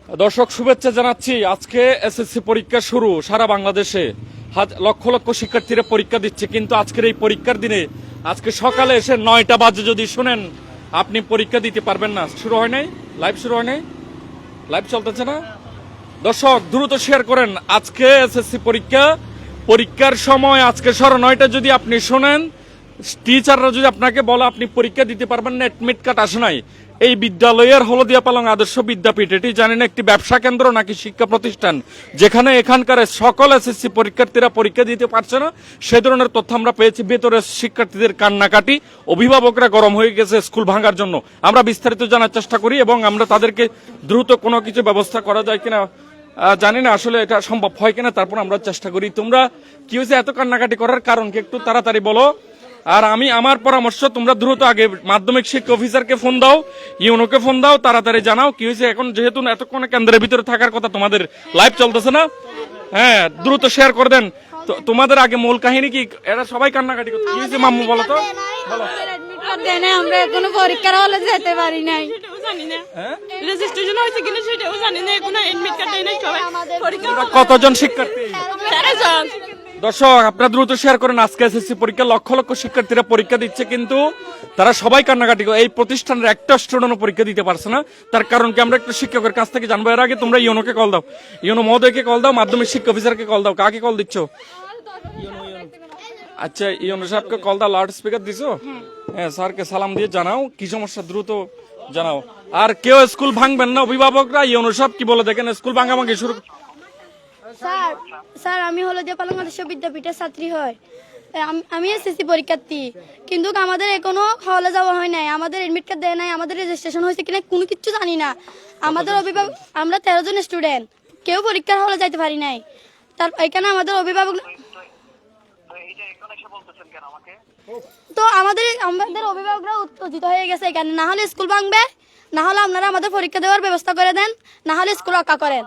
দর্শক শুভেচ্ছা জানাচ্ছি। আজকে এসএসসি পরীক্ষা শুরু সারা বাংলাদেশে, লক্ষ লক্ষ শিক্ষার্থীরা পরীক্ষা দিচ্ছে। কিন্তু আজকের এই পরীক্ষার দিনে আজকে সকালে এসে 9টা বাজে যদি শুনেন আপনি পরীক্ষা দিতে পারবেন না। শুরু হয় নাই, লাইভ শুরু হয় নাই, লাইভ চলতেছে না। দর্শক দ্রুত শেয়ার করেন। আজকে এসএসসি পরীক্ষার সময় আজকে 9:30 যদি আপনি শোনেন, টিচাররা যদি আপনাকে বলে আপনি পরীক্ষা দিতে পারবেন না, এডমিট কার্ড আসে নাই। এই বিদ্যালয়ের হলদিয়া পালং আদর্শ বিদ্যাপীঠ এটি জানেন একটি ব্যবসা কেন্দ্র নাকি শিক্ষা প্রতিষ্ঠান, যেখানে এখানকার সকল এসএসসি পরীক্ষার্থীরা পরীক্ষা দিতে পারছে না, সে ধরনের তথ্য আমরা পেয়েছি। ভেতরে শিক্ষার্থীদের কান্নাকাটি, অভিভাবকরা গরম হয়ে গেছে স্কুল ভাঙার জন্য। আমরা বিস্তারিত জানার চেষ্টা করি এবং আমরা তাদেরকে দ্রুত কোনো কিছু ব্যবস্থা করা যায় কিনা জানি না, আসলে এটা সম্ভব হয় কিনা, তারপর আমরা চেষ্টা করি। তোমরা কি হয়েছে এত কান্নাকাটি করার কারণ কি একটু তাড়াতাড়ি বলো। আর আমার পরামর্শ, তোমরা দ্রুত আগে মাধ্যমিক শিক্ষা অফিসারকে ফোন দাও, ইউনোকে ফোন দাও, তাড়াতাড়ি জানাও কি হয়েছে। এখন যেহেতু এতক্ষণ কেন্দ্রের ভিতরে থাকার কথা, তোমাদের লাইভ চলতেছে না, হ্যাঁ দ্রুত শেয়ার করে দেন। তোমাদের আগে মূল কাহিনী কি? এরা সবাই কান্নাকাটি করছে, কি হয়েছে মাম্মু বলো তো, বলো। আমরা এখনো পরীক্ষার হলে যেতে পারি নাই, রেজিস্ট্রেশন হয়েছে কিনা সেটাও জানি না, এখনো এডমিট কার্ড দেয় নাই সবাই। কতজন শিক্ষার্থী? দর্শক আপনারা দ্রুত শেয়ার করেন। আজকে এসএসসি পরীক্ষা লক্ষ লক্ষ শিক্ষার্থীরা পরীক্ষা দিচ্ছে, কিন্তু তারা সবাই কান্নাকাটি করে। এই প্রতিষ্ঠানের একটা স্টুডেন্টও পরীক্ষা দিতে পারছে না। তার কারণ কি আমরা একটু শিক্ষকের কাছ থেকে জানবো। এর আগে তোমরা ইউনোকে কল দাও, ইউনো মহোদয়কে কল দাও, মাধ্যমিক শিক্ষা অফিসারকে কল দাও। কাকে কল দিচ্ছ? আচ্ছা ইউনো সাহেবকে কল দাও। লাউড স্পিকার দিছো? হ্যাঁ, স্যারকে সালাম দিয়ে জানাও কি সমস্যা, দ্রুত জানাও। আর কেউ স্কুল ভাঙবেন না, অভিভাবকরা ইউনো সাহেব কি বলে দেখেন, স্কুল ভাঙাভাঙি শুরু। স্যার আমি হলদিয়া পালং আদর্শ বিদ্যাপীঠের ছাত্রী হয়, আমি এসএসসি পরীক্ষার্থী, কিন্তু আমাদের এখনো হলে যাওয়া হয় নাই, আমাদের এডমিট কার্ড দেয় নাই, আমাদের রেজিস্ট্রেশন হয়েছে কিনা কোনো কিছু জানি না। আমাদের অভিভাবক, আমরা 13 জন স্টুডেন্ট, কেউ পরীক্ষার হলে যাইতে পারি নাই। তার এখানে আমাদের অভিভাবক, তো আমাদের অভিভাবকরা উত্তেজিত হয়ে গেছে এখানে। না হলে স্কুল ভাঙবে, না হলে আপনারা আমাদের পরীক্ষা দেওয়ার ব্যবস্থা করে দেন, না হলে স্কুল রক্ষা করেন।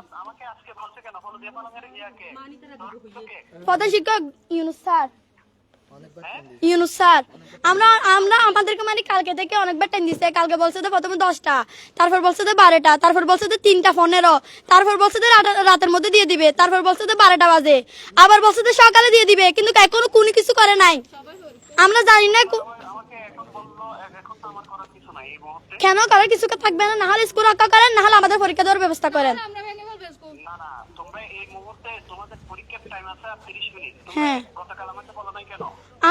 প্রধান শিক্ষক ইউনুস স্যার আমরা আমাদেরকে মানে কালকে থেকে অনেকবার টাইম দিচ্ছে। কালকে বলছে যে প্রথমে 10টা, তারপর বলছে যে 12টা, তারপর বলছে যে 3:15, তারপর বলছে যে রাতের মধ্যে দিয়ে দিবে, তারপর বলছে যে 12টা বাজে, আবার বলছে যে সকালে দিয়ে দিবে, কিন্তু এখনো কোনো কিছু করে নাই। আমরা জানি না কেন করার কিছু থাকবে না। না হলে স্কুল রক্ষা করেন, না হলে আমাদের পরীক্ষা দেওয়ার ব্যবস্থা করেন। হ্যাঁ,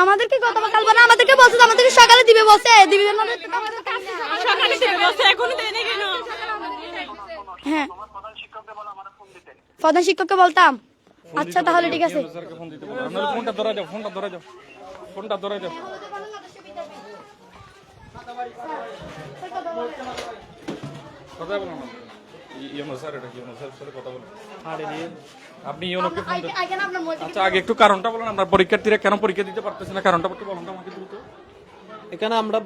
আমাদেরকে গতকাল বলে, আমাদেরকে বলছে আমাদেরকে সকালে দিবে, বলছে দিবে না, সকালে দিবে বলছে, এখনো দেয় না কেন? হ্যাঁ প্রধান শিক্ষককে বলতাম। আচ্ছা তাহলে ঠিক আছে। ফোনটা ধরে দাও, ফোনটা ধরে দাও, ফোনটা ধরে দাও। কথা বলো না, ইউনো স্যার, এটা ইউনো স্যারের সাথে কথা বলো। আপনি ইউনোকে ফোন দেন। আচ্ছা আগে একটু কারণটা বলুন, আমরা পরীক্ষার্থীরা কেন পরীক্ষা দিতে পারতেছি না, কারণটা একটু বলুন আমাকে দ্রুত। এখানে আমরা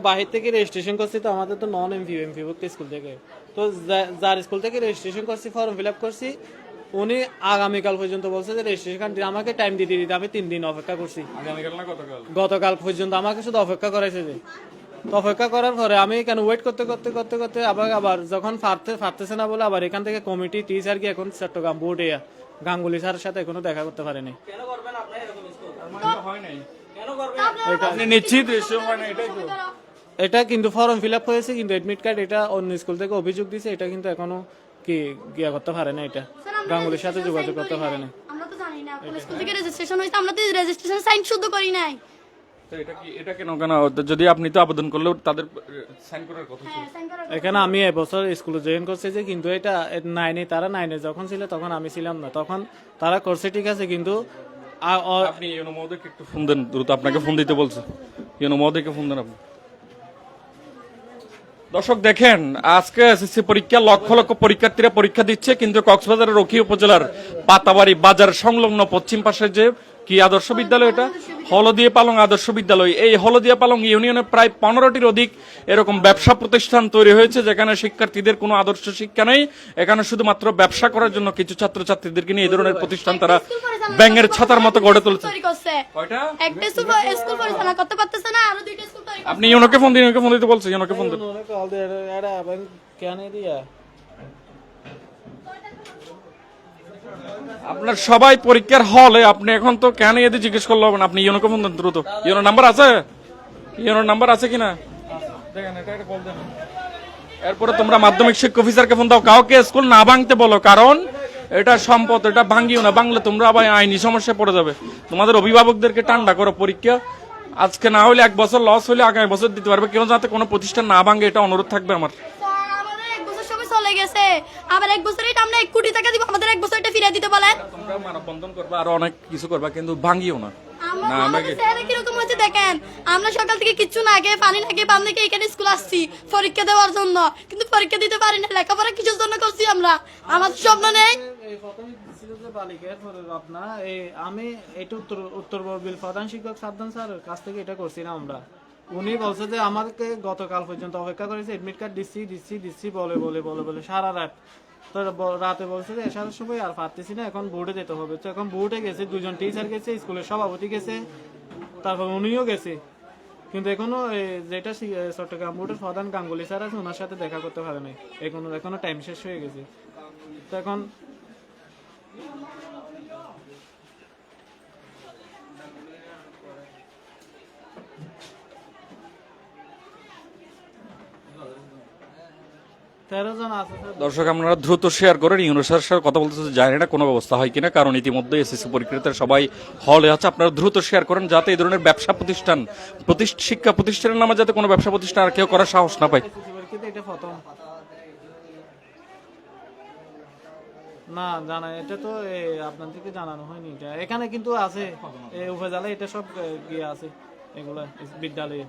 বাহির থেকে রেজিস্ট্রেশন করছি, তো আমাদের তো নন এমপিও স্কুল থেকে, তো যার স্কুল থেকে রেজিস্ট্রেশন করছি, ফর্ম ফিল আপ করছি, উনি আগামীকাল পর্যন্ত বলছে যে রেজিস্ট্রেশন আমাকে টাইম দিতে আমি 3 দিন অপেক্ষা করছি। গতকাল পর্যন্ত আমাকে শুধু অপেক্ষা করাইছে। যে তো অপেক্ষা করার পরে আমি কেন ওয়েট করতে আবার যখন পারতেছে না বলে আবার এখান থেকে কমিটি টিচার কি এখন চট্টগ্রাম বোর্ডে গাঙ্গুলি স্যারের সাথে এখনো দেখা করতে পারেনি। এটা কিন্তু ফর্ম ফিল আপ হয়েছে, কিন্তু এডমিট কার্ড এটা অন্য স্কুল থেকে অভিযোগ দিছে, এটা কিন্তু এখনো কি গিয়া করতে পারে না, এটা গাঙ্গুলির সাথে যোগাযোগ করতে পারে না। আমরা তো জানি না কোন স্কুল থেকে রেজিস্ট্রেশন হইছে, আমরা তো রেজিস্ট্রেশন সাইন শুদ্ধ করি নাই। তো এটা কেন যদি আপনি তো আবেদন করলেও তাদের সাইন করার কথা ছিল। এখানে আমি এবছর স্কুলে জয়েন করছি যে, কিন্তু এটা 9-এ যখন ছিল তখন আমি ছিলাম না, তখন তারা করছে ঠিক আছে, কিন্তু আপনি ইউনো মহোদয়কে একটু ফোন দেন দ্রুত, আপনাকে ফোন দিতে বলছে, ইউনো মহোদয়কে ফোন দেন আপনি। দর্শক দেখেন, আজকে এসএসসি পরীক্ষা লক্ষ লক্ষ পরীক্ষার্থীরা পরীক্ষা দিচ্ছে, কিন্তু কক্সবাজারের রকি উপজেলার পাতাবাড়ি বাজার সংলগ্ন পশ্চিম পাশে যে কি আদর্শ বিদ্যালয় এটা? হলদিয়া পালং আদর্শ বিদ্যালয়। এই হলদিয়া পালং ইউনিয়নে প্রায় 15টির অধিক এরকম ব্যবসা প্রতিষ্ঠান তৈরি হয়েছে, যেখানে শিক্ষার্থীদের কোনো আদর্শ শিক্ষা নেই। এখানে শুধুমাত্র ব্যবসা করার জন্য কিছু ছাত্রছাত্রীদেরকে নিয়ে এই ধরনের প্রতিষ্ঠান তারা ব্যাঙের ছাতার মতো গড়ে তুলছে। কয়টা? একটা স্কুল পরিচালনা করতে পারতেছে না, আরো 2টা স্কুল তৈরি আপনি ইউনোকে ফোন দিন, ইউনোকে ফোন দিতে বলছে, ইউনোকে ফোন দিন। আপনার সবাই পরীক্ষার হলে, আপনি এখন তো কেন এদের জিজ্ঞেস করলে হবে না, আপনি ইউনোকে ফোন দেন দ্রুত। ইউনোর নাম্বার আছে? ইউনোর নাম্বার আছে কিনা দেখেন, এটা একটা কল দেন। এরপরে তোমরা মাধ্যমিক শিক্ষা অফিসারকে ফোন দাও, কাউকে স্কুল না ভাঙতে বলো, কারণ এটা সম্পদ, এটা ভাঙিও না। বাংলা তোমরা আবার আইনি সমস্যায় পড়ে যাবে। তোমাদের অভিভাবকদেরকে ঠান্ডা করো, পরীক্ষা আজকে না হলে 1 বছর লস হলে আগামী বছর দিতে পারবে, কেউ যাতে কোনো প্রতিষ্ঠান না ভাঙে, এটা অনুরোধ থাকবে আমার। আমাদের 1 বছর সময় চলে গেছে, আবার 1 বছরে আমরা 1 কোটি টাকা দিব, আমাদের 1 বছর এটা ফিরিয়ে দিতে বলেন। তোমরা মানববন্ধন করবা, আরো অনেক কিছু করবা, কিন্তু ভাঙিও না। না আমাদের চেহারা কিরকম হচ্ছে দেখেন, আমরা সকাল থেকে কিচ্ছু না খেয়ে পানি না খেয়ে বাম থেকে এখানে স্কুল আসছি পরীক্ষা দেওয়ার জন্য, কিন্তু পরীক্ষা দিতে পারি না। লেখাপড়া কিসের জন্য করছি আমরা? আমাদের স্বপ্ন নেই। আমি এটা উত্তর বিল প্রধান শিক্ষক সাদ্দাম স্যারের কাছ থেকে এটা করছি না আমরা। উনি বলছে যে আমাকে গতকাল পর্যন্ত অপেক্ষা করেছে, এডমিট কার্ড দিচ্ছি বলে বলে বলে বলে সারা রাত। তো রাতে বলছে যে এসার সময় আর পারতেছি না, এখন বোর্ডে যেতে হবে। তো এখন বোর্ডে গেছে, 2জন টিচার গেছে, স্কুলের সভাপতি গেছে, তারপর উনিও গেছে, কিন্তু এখনো যেটা চট্টগ্রাম বোর্ডের প্রধান গাঙ্গুলি স্যার আছে, ওনার সাথে দেখা করতে পারে নাই। এখনো টাইম শেষ হয়ে গেছে। তো এখন দর্শক আপনারা দ্রুত শেয়ার করেন। ইউনুসের সাথে কথা বলতেছে, জানি না কোনো ব্যবস্থা হয় কিনা, কারণ ইতিমধ্যে এসএসসি পরীক্ষার্থীরা সবাই হলে আছে। আপনারা দ্রুত শেয়ার করেন যাতে এই ধরনের ব্যবসা প্রতিষ্ঠান, শিক্ষা প্রতিষ্ঠানের নামে যাতে কোনো ব্যবসা প্রতিষ্ঠান আর কেউ করার সাহস না পায়। এটা প্রথম না জানা, এটা তো আপনার থেকে জানানো হয়নি। এটা এখানে কিন্তু আছে, উপজেলায় এটা সব গিয়ে আছে এগুলা বিদ্যালয়ে।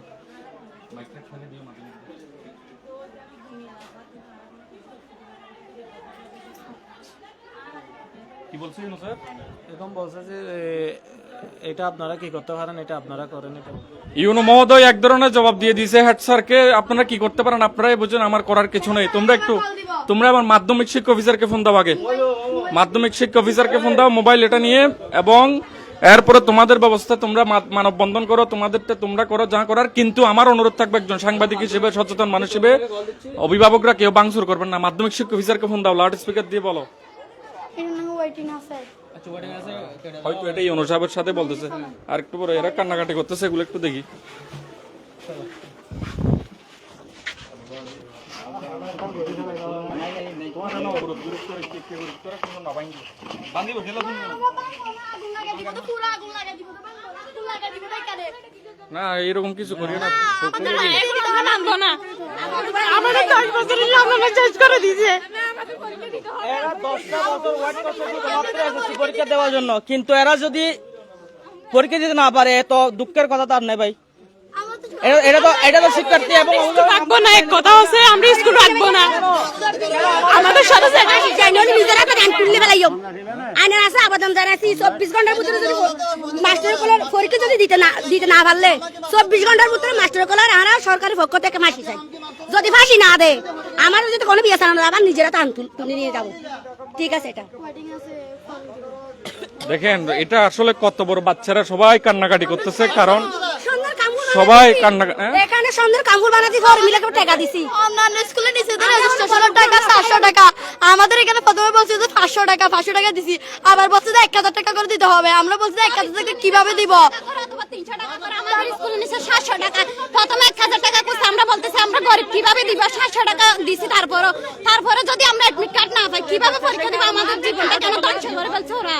কি বলছেন স্যার? এরকম বলছে যে এটা আপনারা কি করতে পারেন, এটা আপনারা করেন। এটা ইউনো মহোদয় এক ধরনের জবাব দিয়ে দিয়েছে হেড স্যারকে, আপনারা কি করতে পারেন আপনারাই বুঝুন, আমার করার কিছু নেই। তোমরা আমার মাধ্যমিক শিক্ষা অফিসারকে ফোন দাও, আগে মাধ্যমিক শিক্ষা অফিসারকে ফোন দাও মোবাইল এটা নিয়ে, এবং এরপরে তোমাদের ব্যবস্থা তোমরা মানববন্ধন করো, তোমাদেরটা তোমরা করো যা করার। কিন্তু আমার অনুরোধ থাকবে একজন সাংবাদিক হিসেবে, সচেতন মানুষ হিসেবে, অভিভাবকরা কেউ ভাঙচুর করবেন না। মাধ্যমিক শিক্ষা অফিসারকে ফোন দাও, লাউড স্পিকার দিয়ে বলো। হয়তো এটাই অনুসাবের সাথে বলতেছে, আর একটু পরে এরা কান্নাকাটি করতেছে, এগুলো একটু দেখি। না এরকম কিছু করি না, আমাদের 10 বছরের সংগ্রাম শেষ করে দিয়েছে। এরা 10টা বছর ওয়েট করতেছে মাত্র এসএসসি পরীক্ষা দেওয়ার জন্য, কিন্তু এরা যদি পরীক্ষা দিতে না পারে তো দুঃখের কথা তার নেই ভাই। এটা তো শিক্ষার্থী এবং রাখবো না, এক কথা আছে, আমরা স্কুল রাখবো না। আমাদের সাথে নিজেরা তো গান তুললে ফেলাইও আইনের আছে আবেদন জানাইছি 24 ঘন্টার ভিতরে যদি মাস্টারের কোলার পরীক্ষা যদি দিতে না পারলে 24 ঘন্টার ভিতরে মাস্টারের কোলার আমরা সরকারি পক্ষ থেকে ফাঁসি চাই। যদি ফাঁসি না দেয় আমার যদি কোনো বিয়ে চালানো আবার নিজেরা তো তুলে নিয়ে যাবো। ঠিক আছে, এটা দেখেন এটা আসলে কত বড়, বাচ্চারা সবাই কান্নাকাটি করতেছে, কারণ সবাই এখানে সুন্দর কামড় বানাতে ঘর মিলে টাকা দিছি। অন্যান্য স্কুলে নিচে তো রেজিস্ট্রেশনের টাকা 700 টাকা, আমাদের এখানে প্রথমে বলছে যে 500 টাকা দিছি, আবার বলছে যে 1000 টাকা করে দিতে হবে। আমরা বলছি 1000 টাকা কিভাবে দিব? আমাদের স্কুলে নিচে 700 টাকা, প্রথমে 1000 টাকা করছে, আমরা বলতেছি আমরা গরিব কিভাবে দিব? 700 টাকা দিছি, তারপরে যদি আমরা অ্যাডমিট কার্ড না পাই কিভাবে পরীক্ষা দিব? আমাদের জীবনটা কেন ধ্বংস করে ফেলছে ওরা?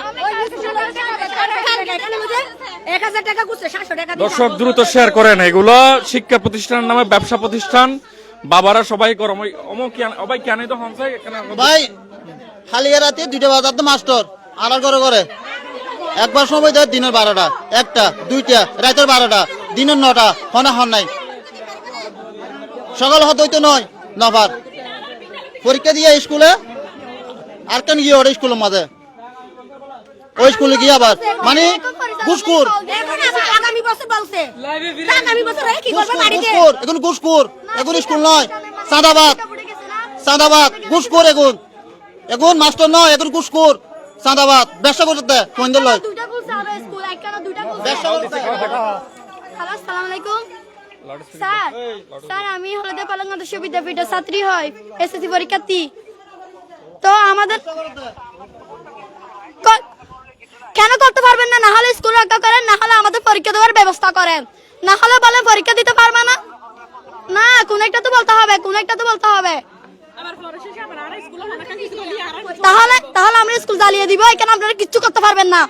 1000 টাকা করছে, 700 টাকা। দর্শক দ্রুত শেয়ার করেন, এগুলো শিক্ষা প্রতিষ্ঠানের নামে ব্যবসা প্রতিষ্ঠান, বাবারা সবাই গরম ভাই কেন তো হনসাই ভাই খালিয়া রাতে 2টা বাজার তো মাস্টার আড়াল করে একবার সময় দেয় দিনের 12টা, 1টা 2টা রাতের 12টা, দিনের 9টা, হন নাই সকাল হতে নয় 9বার পরীক্ষা দিয়ে স্কুলে আর কেন গিয়ে ওর স্কুলের মাঝে ওই স্কুলে গিয়ে আবার মানে ঘুষখোর এখন আবার আগামী বছর বলছে আগামী বছর কি করবে বাড়িতে ঘুষখোর এখন ঘুষখোর এখন স্কুল নয় চাঁদাবাদ ঘুষখোর এখন মাস্টার নয় এখন ঘুষখোর চাঁদাবাদ ব্যবসা করতে কোনদের লয় দুইটা বলছে আর স্কুল একখানা দুইটা বলছে ব্যবসা করতে হ্যালো আসসালামু আলাইকুম স্যার স্যার আমি হলদে পালং আদর্শ বিদ্যাপীঠের ছাত্রী হয় এসএসসি পরীক্ষার্থী তো আমাদের কেন করতে পারবেন না? না হলে স্কুল রক্ষা করেন, না হলে আমাদের পরীক্ষা দেওয়ার ব্যবস্থা করেন, না হলে বলেন পরীক্ষা দিতে পারবে না। না কোন একটা তো বলতে হবে, কোন একটা তো বলতে হবে। তাহলে তাহলে আমরা স্কুল জ্বালিয়ে দিব, এখানে আপনারা কিচ্ছু করতে পারবেন না।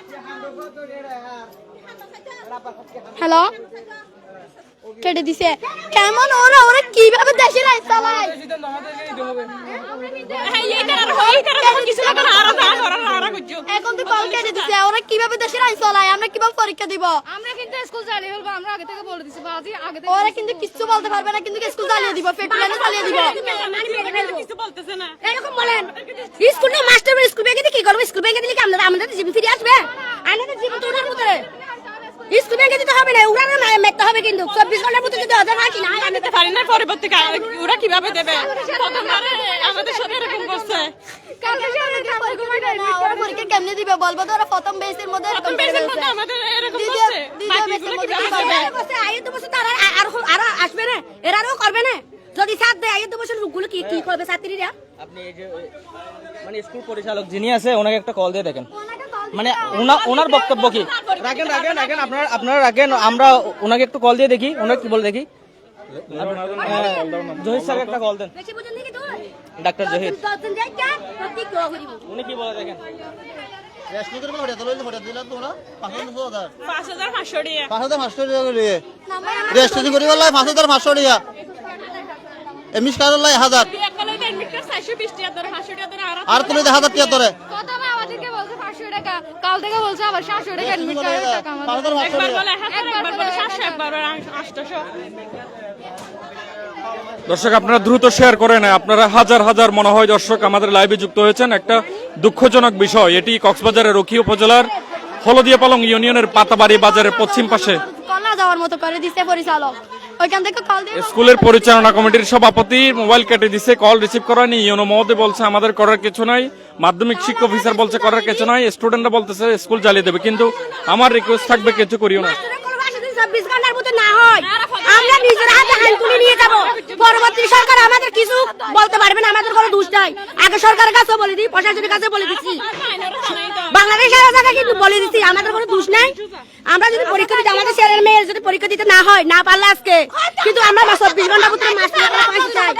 হ্যালো কেটে দিছে কেমন ওরা ওরা কিভাবে দেশের আইন চালায়? এখন তো কল কেটে দিছে ওরা কিভাবে দেশের আইন চালায়, আমরা কিভাবে পরীক্ষা দিব? আমরা কিন্তু স্কুল জ্বালিয়ে ফেলবো, আমরা আগে থেকে বলে দিছি বাজি আগে থেকে ওরা কিন্তু কিচ্ছু বলতে পারবে না, কিন্তু স্কুল জ্বালিয়ে দিব, পেট্রোলে জ্বালিয়ে দিব। কিছু বলতেছে না। এরকম বলেন স্কুল না মাস্টার স্কুল ব্যাগে কি করবে? স্কুল ব্যাগে দিলে কি আমাদের জীবন ফিরে আসবে? আমাদের জীবন তো ওনার মধ্যে স্কুল ব্যাগে দিতে হবে না, ওরা না মেতে হবে কিন্তু 24 ঘন্টার মধ্যে যদি ওদের না কিনা আমি তো পারি না, পরবর্তী ওরা কিভাবে দেবে? প্রথমবারে আমাদের সাথে এরকম করছে। ওরা পরীক্ষা কেমনে দিবে বলবো তো? ওরা প্রথম বেসের মধ্যে এরকম করে বেসের ফেলছে। মধ্যে আমাদের এরকম দ্বিতীয় করছে। বেসের মধ্যে কি করবে? আইতো বছর তারা আর আসবে না, এরাও করবে না। যদি সাথ দেয় আইতো বছর লোকগুলো কি কি করবে ছাত্রীরা? আপনি এই যে মানে স্কুল পরিচালক যিনি আছে ওনাকে একটা কল দিয়ে দেখেন, মানে ওনার বক্তব্য কি? রাখেন রাখেন রাখেন আপনারা রাখেন, আমরা ওনাকে একটু কল দিয়ে দেখি ওনাকে কি বলে দেখি। জহির স্যারকে একটা কল দেন, বেশি বুঝেন নাকি তুই? ডাক্তার জহির, 10 দিন যাই কা প্রতি গ্রহ করিব। উনি কি বলে দেখেন। রেস্টুরেন্ট করে হড়ে দিলাম তোমরা 5,000 5,500 টাকা। 5,500 টাকা করে রেস্টুরেন্ট করে বললাই 5,500 টাকা এমনি কারণ লাই 1000 একবারে তো এডমিট কার্ড 420 টাকা ধরে 500 টাকা ধরে আর তুলে 1000 টাকা ধরে প্রথমে আমাদেরকে বলছে 500 টাকা, কাল থেকে বলছে আবার 700 টাকা এডমিট কার্ডের টাকা আমাদের। 5,500 একবার টাকা বলে 1000, একবার বলে 700, একবার বলে 800। দর্শক আপনারা দ্রুত শেয়ার করেন, আপনারা হাজার হাজার মনে হয় দর্শক আমাদের লাইভে যুক্ত হয়েছেন। একটা দুঃখজনক বিষয়, এটি কক্সবাজারের রকি উপজেলার হলদিয়া পালং ইউনিয়নের পাতাবাড়ি বাজারের পশ্চিম পাশে কল না যাওয়ার মতো করে দিছে পরিচালক, ওইখান থেকে কল দিয়ে স্কুলের পরিচালনা কমিটির সভাপতি মোবাইল কেটে দিছে, কল রিসিভ করানি। ইউনো মহোদয় বলছে আমাদের করার কিছু নাই, মাধ্যমিক শিক্ষা অফিসার বলছে করার কিছু নাই, স্টুডেন্টরা বলতেছে স্কুল জ্বালিয়ে দেবে। কিন্তু আমার রিকোয়েস্ট থাকবে কিছু করিও না। 24 ঘন্টার মধ্যে না হয় আমরা নিজের হাতে হাল তুলে নিয়ে যাব। পরবর্তী সরকার আমাদের কিছু বলতে পারবে না, আমাদের কোনো দোষ নাই। আগে সরকারের কাছে বলে দিই, প্রশাসনের কাছে বলে দিচ্ছি, বাংলাদেশের জায়গা কিন্তু বলে দিচ্ছি, আমাদের কোনো দোষ নাই। আমরা যদি পরীক্ষা দিতে আমাদের ছেলের মেয়ের যদি পরীক্ষা দিতে না হয়, না পারলে আজকে কিন্তু আমরা 24 ঘন্টার মধ্যে মাস্টার পয়সা চাই।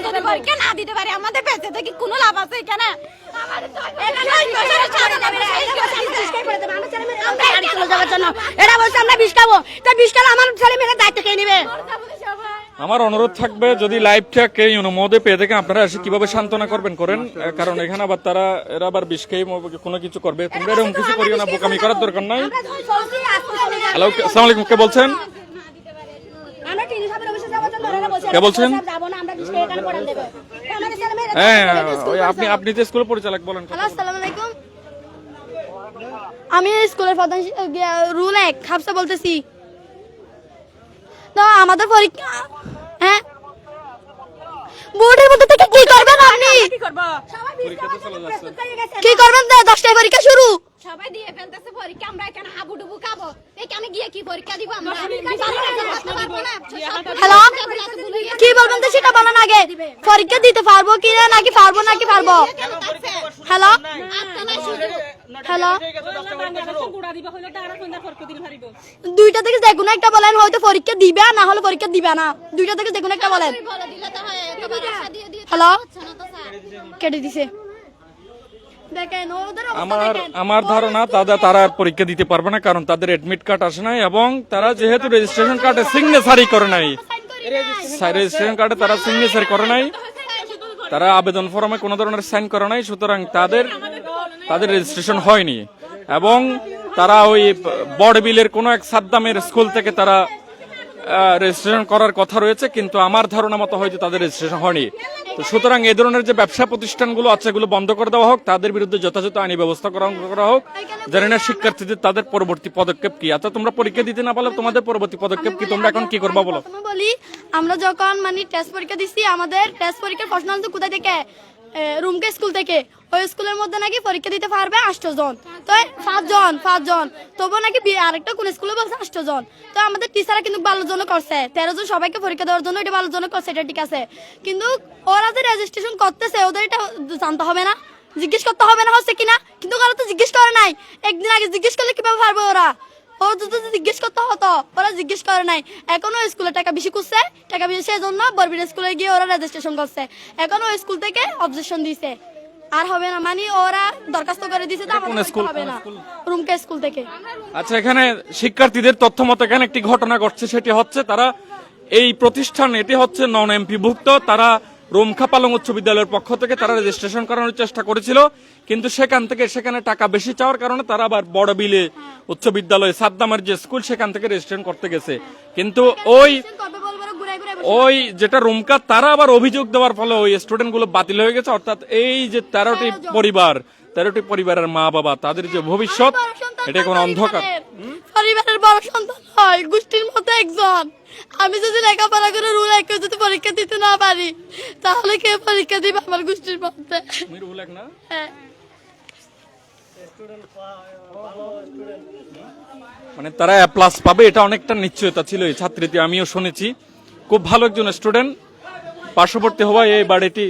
যদি পরীক্ষা না দিতে পারি আমাদের বেঁচে থেকে কোনো লাভ আছে এখানে? এরা বলছে আমরা বিষ খাবো, তো বিষ খেলে আমার ছেলে মেয়েরা দায়িত্ব কে নেবে? আমার অনুরোধ থাকবে যদি লাইভটা কে ইউনো মহোদয় পেয়ে দেখে আপনারা এসে কিভাবে সান্ত্বনা করবেন করেন, কারণ এখানে আবার এরা আবার বিষ খেয়ে কোনো কিছু করবে। তোমরা এরকম কিছু করিও না, বোকামি করার দরকার নাই। হ্যালো আসসালামু আলাইকুম, কে বলছেন? কে বলছেন? হ্যাঁ আপনি তো স্কুলের পরিচালক, বলেন। হ্যালো আসসালামু আলাইকুম, আমি স্কুলের প্রধান রুল 1 হাফসা বলতেছি। তো আমাদের পরীক্ষা হ্যাঁ বোর্ডের মধ্যে থেকে কি করবেন আপনি? কি করব? কি করবেন? 10টায় পরীক্ষা শুরু। সবাই দিয়ে ফেলতেছে পরীক্ষা, আমরা এখানে হাবুডুবু খাবো, এখানে গিয়ে কি পরীক্ষা দিব আমরা? হ্যালো কি বলবেন তো সেটা বলেন আগে। পরীক্ষা দিতে পারবো কি না, নাকি পারবো নাকি পারবো? হ্যালো হ্যালো দুইটা থেকে যে কোনো একটা বলেন, হয়তো পরীক্ষা দিবে না হলে পরীক্ষা দিবে না, দুইটা থেকে যে কোনো একটা বলেন। হ্যালো কেটে দিছে দেখেন ওদের অবস্থা দেখেন। আমার ধারণা তারা পরীক্ষা দিতে পারবে না, কারণ তাদের এডমিট কার্ড আসে নাই এবং তারা যেহেতু রেজিস্ট্রেশন কার্ডে সিগনেচারই করে নাই, রেজিস্ট্রেশন কার্ডে তারা সিগনেচার করে নাই, তারা আবেদন ফর্মে কোনো ধরনের সাইন করে নাই, সুতরাং তাদের রেজিস্ট্রেশন হয়নি। এবং তারা ওই বড় বিলের কোনো এক সাদ্দামের স্কুল থেকে তারা রেজিস্ট্রেশন করার কথা রয়েছে, কিন্তু আমার ধারণা মতো হয়তো তাদের রেজিস্ট্রেশন হয়নি। তো সুতরাং এই ধরনের যে ব্যবসা প্রতিষ্ঠানগুলো আছে এগুলো বন্ধ করে দেওয়া হোক, তাদের বিরুদ্ধে যথাযথ আইনি ব্যবস্থা করা হোক। জানি না শিক্ষার্থীদের তাদের পরবর্তী পদক্ষেপ কি। আচ্ছা, তোমরা পরীক্ষা দিতে না পারলে তোমাদের পরবর্তী পদক্ষেপ কি, তোমরা এখন কি করবা বলো? প্রথমে বলি, আমরা যখন মানে টেস্ট পরীক্ষা দিছি, আমাদের টেস্ট পরীক্ষার প্রশ্ন আনছে কোথা থেকে? রুমকে স্কুল থেকে। ওই স্কুলের মধ্যে নাকি পরীক্ষা দিতে পারবে 8 জন, তো 5 জন, তবু নাকি আরেকটা কোন স্কুলে বলছে 8 জন। তো আমাদের টিচাররা কিন্তু ভালোর জন্য করছে, 13 জন সবাইকে পরীক্ষা দেওয়ার জন্য, এটা ভালোর জন্য করছে, এটা ঠিক আছে। কিন্তু ওরা যে রেজিস্ট্রেশন করতেছে ওদের এটা জানতে হবে না, জিজ্ঞেস করতে হবে না হচ্ছে কিনা? কিন্তু ওরা তো জিজ্ঞেস করে নাই। একদিন আগে জিজ্ঞেস করলে কিভাবে পারবে ওরা? যদি জিজ্ঞেস করতে হতো, ওরা জিজ্ঞেস করে নাই। এখনো স্কুলে টাকা বেশি করছে, টাকা বেশি সেজন্য বরবির স্কুলে গিয়ে ওরা রেজিস্ট্রেশন করছে। এখনো স্কুল থেকে অবজেকশন দিছে, আর হবে না, মানে ওরা দরখাস্ত করে দিছে, তো আমাদের স্কুল হবে না। রুমকে স্কুল থেকে। আচ্ছা, এখানে শিক্ষার্থীদের তথ্য মতো এখানে একটি ঘটনা ঘটছে, সেটি হচ্ছে তারা এই প্রতিষ্ঠান, এটি হচ্ছে নন এমপি ভুক্ত, তারা রুমখা পালং উচ্চ বিদ্যালয়ের পক্ষ থেকে তারা রেজিস্ট্রেশন করানোর চেষ্টা করেছিল, কিন্তু সেখানে টাকা বেশি চাওয়ার কারণে তারা আবার বড় বিলে উচ্চ বিদ্যালয় সাদ্দামের যে স্কুল সেখান থেকে রেজিস্ট্রেশন করতে গেছে। কিন্তু ওই যেটা রুমকা, তারা আবার অভিযোগ দেওয়ার ফলে ওই স্টুডেন্ট গুলো বাতিল হয়ে গেছে। অর্থাৎ এই যে 13টি পরিবারের মা বাবা, তাদের যে ভবিষ্যৎ, এটা কোন অন্ধকার। পরিবারের বড় সন্তান হয়, গোষ্ঠীর মতো একজন। আমি যদি লেখাপড়া করে রুল একই যদি পরীক্ষা দিতে না পারি, তাহলে কে পরীক্ষা দিবে আমার গোষ্ঠীর মধ্যে? হ্যাঁ। মানে তারা A+ পাবে, এটা অনেকটা নিশ্চয়তা ছিল এই ছাত্রীতে। আমিও শুনেছি খুব ভালো একজন স্টুডেন্ট, পার্শ্ববর্তী হওয়ায় এই বাড়িটি।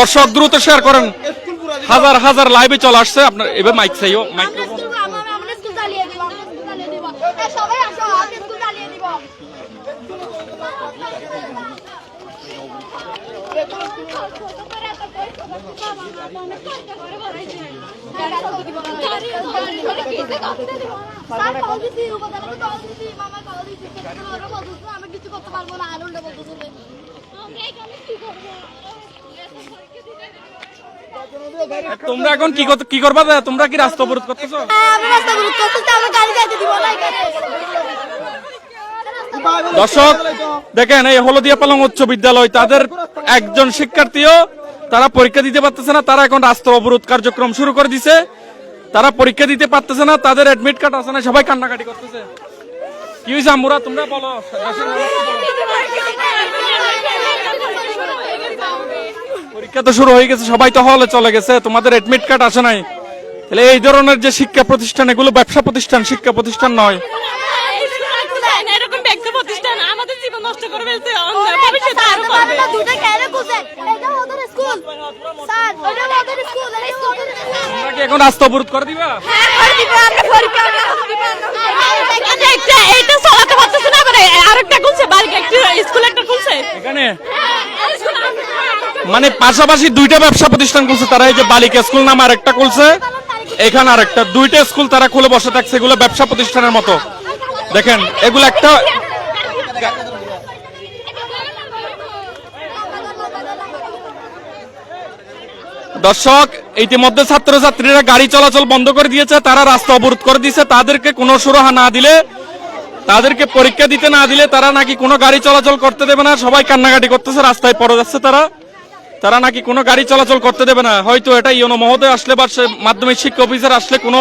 দর্শক দ্রুত শেয়ার করেন, হাজার হাজার লাইভে চলে আসছে আপনার। এবার মাইক চাইও, সবাই আসো, স্কুল চালিয়ে দিব। আমি কিছু করতে পারবো না, আনন্দ বলতেছে। তোমরা এখন কি করবা? তোমরা কি রাস্তা অবরোধ করতেছো? আমি রাস্তা অবরোধ করতেছি, আমার গাড়ি যাইতে দিব না। দর্শক দেখেন, এই হলদিয়া পালং উচ্চ বিদ্যালয়, তাদের একজন শিক্ষার্থীও তারা পরীক্ষা দিতে পারতেছে না। তারা এখন রাস্তা অবরোধ কার্যক্রম শুরু করে দিছে। তারা পরীক্ষা দিতে পারতেছে না, তাদের অ্যাডমিট কার্ড আছে না, সবাই কান্নাকাটি করতেছে। কি হয়েছে আম্মুরা, তোমরা বলো। পরীক্ষা তো শুরু হয়ে গেছে, সবাই তো হলে চলে গেছে, তোমাদের অ্যাডমিট কার্ড আসে নাই। তাহলে এই ধরনের যে শিক্ষা প্রতিষ্ঠান, এগুলো ব্যবসা প্রতিষ্ঠান, শিক্ষা প্রতিষ্ঠান নয়। এরকম ব্যক্তি প্রতিষ্ঠান আমাদের জীবন নষ্ট করে ফেলছে, ভবিষ্যতে আরো করবে। তোমরা কি এখন রাস্তা অবরোধ করে দিবা? এইটা চালাতে পারতেছে না, আরেকটা খুলছে, বাড়িতে একটা স্কুল একটা খুলছে এখানে, মানে পাশাপাশি দুইটা ব্যবসা প্রতিষ্ঠান খুলছে তারা। এই যে বালিকা স্কুল নাম আরেকটা খুলছে, এখানে আরেকটা, দুইটা স্কুল তারা খুলে বসে থাকছে। এগুলো ব্যবসা প্রতিষ্ঠানের মতো। দেখেন, এগুলো একটা দর্শক, ইতিমধ্যে ছাত্রছাত্রীরা গাড়ি চলাচল বন্ধ করে দিয়েছে, তারা রাস্তা অবরোধ করে দিয়েছে। তাদেরকে কোনো সুরাহা না দিলে, তাদেরকে পরীক্ষা দিতে না দিলে তারা নাকি কোনো গাড়ি চলাচল করতে দেবে না। সবাই কান্নাকাটি করতেছে, রাস্তায় পড়ে যাচ্ছে তারা নাকি কোনো গাড়ি চলাচল করতে দেবে না। হয়তো এটা ইউনো মহোদয় আসলে বা মাধ্যমিক শিক্ষা অফিসার আসলে কোনো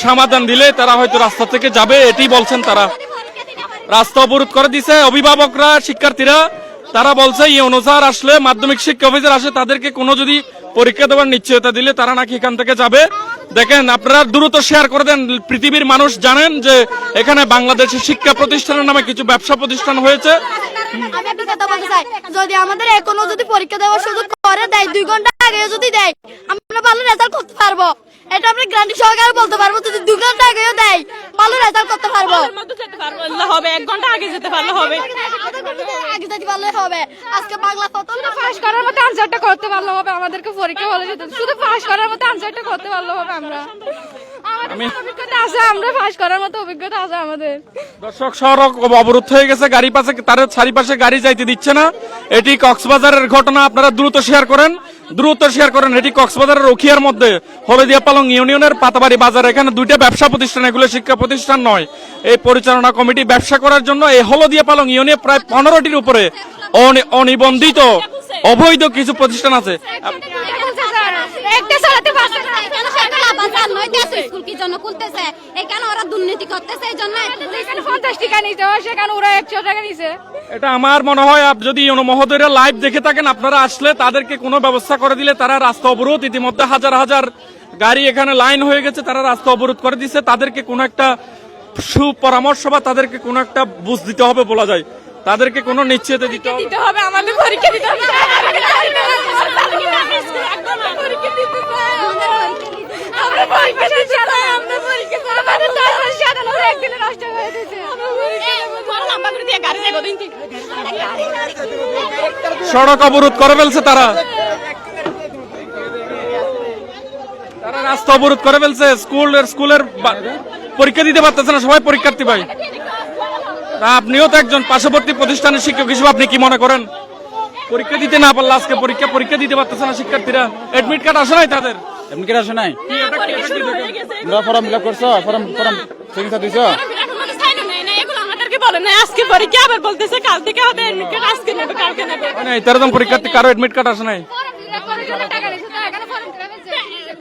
সমাধান দিলে তারা হয়তো রাস্তা থেকে যাবে, এটি বলছেন তারা। রাস্তা অবরোধ করে দিছে অভিভাবকরা, শিক্ষার্থীরা। তারা বলছে ইউনো স্যার আসলে, মাধ্যমিক শিক্ষা অফিসার আসলে তাদেরকে কোনো যদি পরীক্ষা দেওয়ার নিশ্চয়তা দিলে তারা নাকি এখান থেকে যাবে। দেখেন, আপনারা দ্রুত শেয়ার করে দেন, পৃথিবীর মানুষ জানেন যে এখানে বাংলাদেশের শিক্ষা প্রতিষ্ঠানের নামে কিছু ব্যবসা প্রতিষ্ঠান হয়েছে। আমি একটা কথা বলতে চাই, যদি আমাদের এখনো যদি পরীক্ষা দেওয়ার সুযোগ করে দেয়, 2 ঘন্টা আগে যদি দেয়, আমরা ভালো রেজাল্ট করতে পারবো। এটা আমরা গ্যারান্টি সহকারে বলতে পারবো। যদি 2 ঘন্টা আগেও দেয়, ভালো রেজাল্ট করতে পারবো। হবে 1 ঘন্টা আগে যেতে পারলে হবে, আগে যেতে পারলে হবে। আজকে বাংলা প্রথম পাস করার মতো আনসারটা করতে পারলে হবে। আমাদেরকে পরীক্ষা হলে যেতে শুধু পাস করার মতো আনসারটা করতে পারলে হবে। আমরা আমি অভিজ্ঞতা আছে, আমরা পাস করার মতো অভিজ্ঞতা আছে আমাদের। দর্শক, সড়ক অবরোধ হয়ে গেছে, গাড়ি পাশে তার চারিপাশে গাড়ি যাইতে দিচ্ছে না। এটি কক্সবাজারের ঘটনা, আপনারা দ্রুত শেয়ার করেন, দ্রুত শেয়ার করেন। এটি কক্সবাজারের রখিয়ার মধ্যে হলদিয়া পালং ইউনিয়নের পাতাবাড়ি বাজার। এখানে দুইটা ব্যবসা প্রতিষ্ঠান, এগুলো শিক্ষা প্রতিষ্ঠান নয়। এই পরিচালনা কমিটি ব্যবসা করার জন্য এই হলদিয়া পালং ইউনিয়নে প্রায় 15টির উপরে অনিবন্ধিত অবৈধ কিছু প্রতিষ্ঠান আছে। একটা চালাতে পারছে না, এখানে সরকার বাজার নয়তে আছে, স্কুল কি জন্য খুলতেছে? এখানে ওরা দুর্নীতি করতেছে, এই জন্য এখানে 50 টাকা নিতে হয়, সেখানে ওরা 100 টাকা নিছে। এটা আমার মনে হয় যদি ইউনো মহোদয়রা লাইভ দেখে থাকেন, আপনারা আসলে তাদেরকে কোনো ব্যবস্থা করে দিলে, তারা রাস্তা অবরোধ, ইতিমধ্যে হাজার হাজার গাড়ি এখানে লাইন হয়ে গেছে, তারা রাস্তা অবরোধ করে দিচ্ছে। তাদেরকে কোনো একটা সুপরামর্শ বা তাদেরকে কোনো একটা বুঝ দিতে হবে বলা যায়, তাদেরকে কোনো নিশ্চিত দিতে হবে। দিতে হবে, আমাদের পরীক্ষা দিতে হবে। আমরা পরীক্ষা দিতে চাই, আমরা পরীক্ষা করে আমাদের 10 মাস সাধারণ হলো, একদিনে নষ্ট হয়ে গেছে। লম্বা করে দিয়ে গাড়ি যাবো দিন ঠিক। সড়ক অবরোধ করে ফেলছে তারা, তারা রাস্তা অবরোধ করে ফেলছে। স্কুলের পরীক্ষা দিতে পারতেছে না সবাই পরীক্ষার্থী ভাই। তা আপনিও তো একজন পার্শ্ববর্তী প্রতিষ্ঠানের শিক্ষক হিসেবে আপনি কি মনে করেন? পরীক্ষা দিতে না পারলে আজকে পরীক্ষা দিতে পারতেছে না শিক্ষার্থীরা। এডমিট কার্ড আসে নাই তাদের? এমনি কি আসে নাই? কি এটা কি তোমরা ফর্ম ফিল আপ করছো? ফর্ম সিগনেচার দিছো? বলে না আজকে পরীক্ষা, আবার বলতেছে কাল থেকে হবে, এডমিট কার্ড আজকে নেবে, কালকে নেবে। মানে 13 জন পরীক্ষার্থী কারো এডমিট কার্ড আসে নাই? টাকা নিছে তো, এখানে ফর্ম ফিল আপ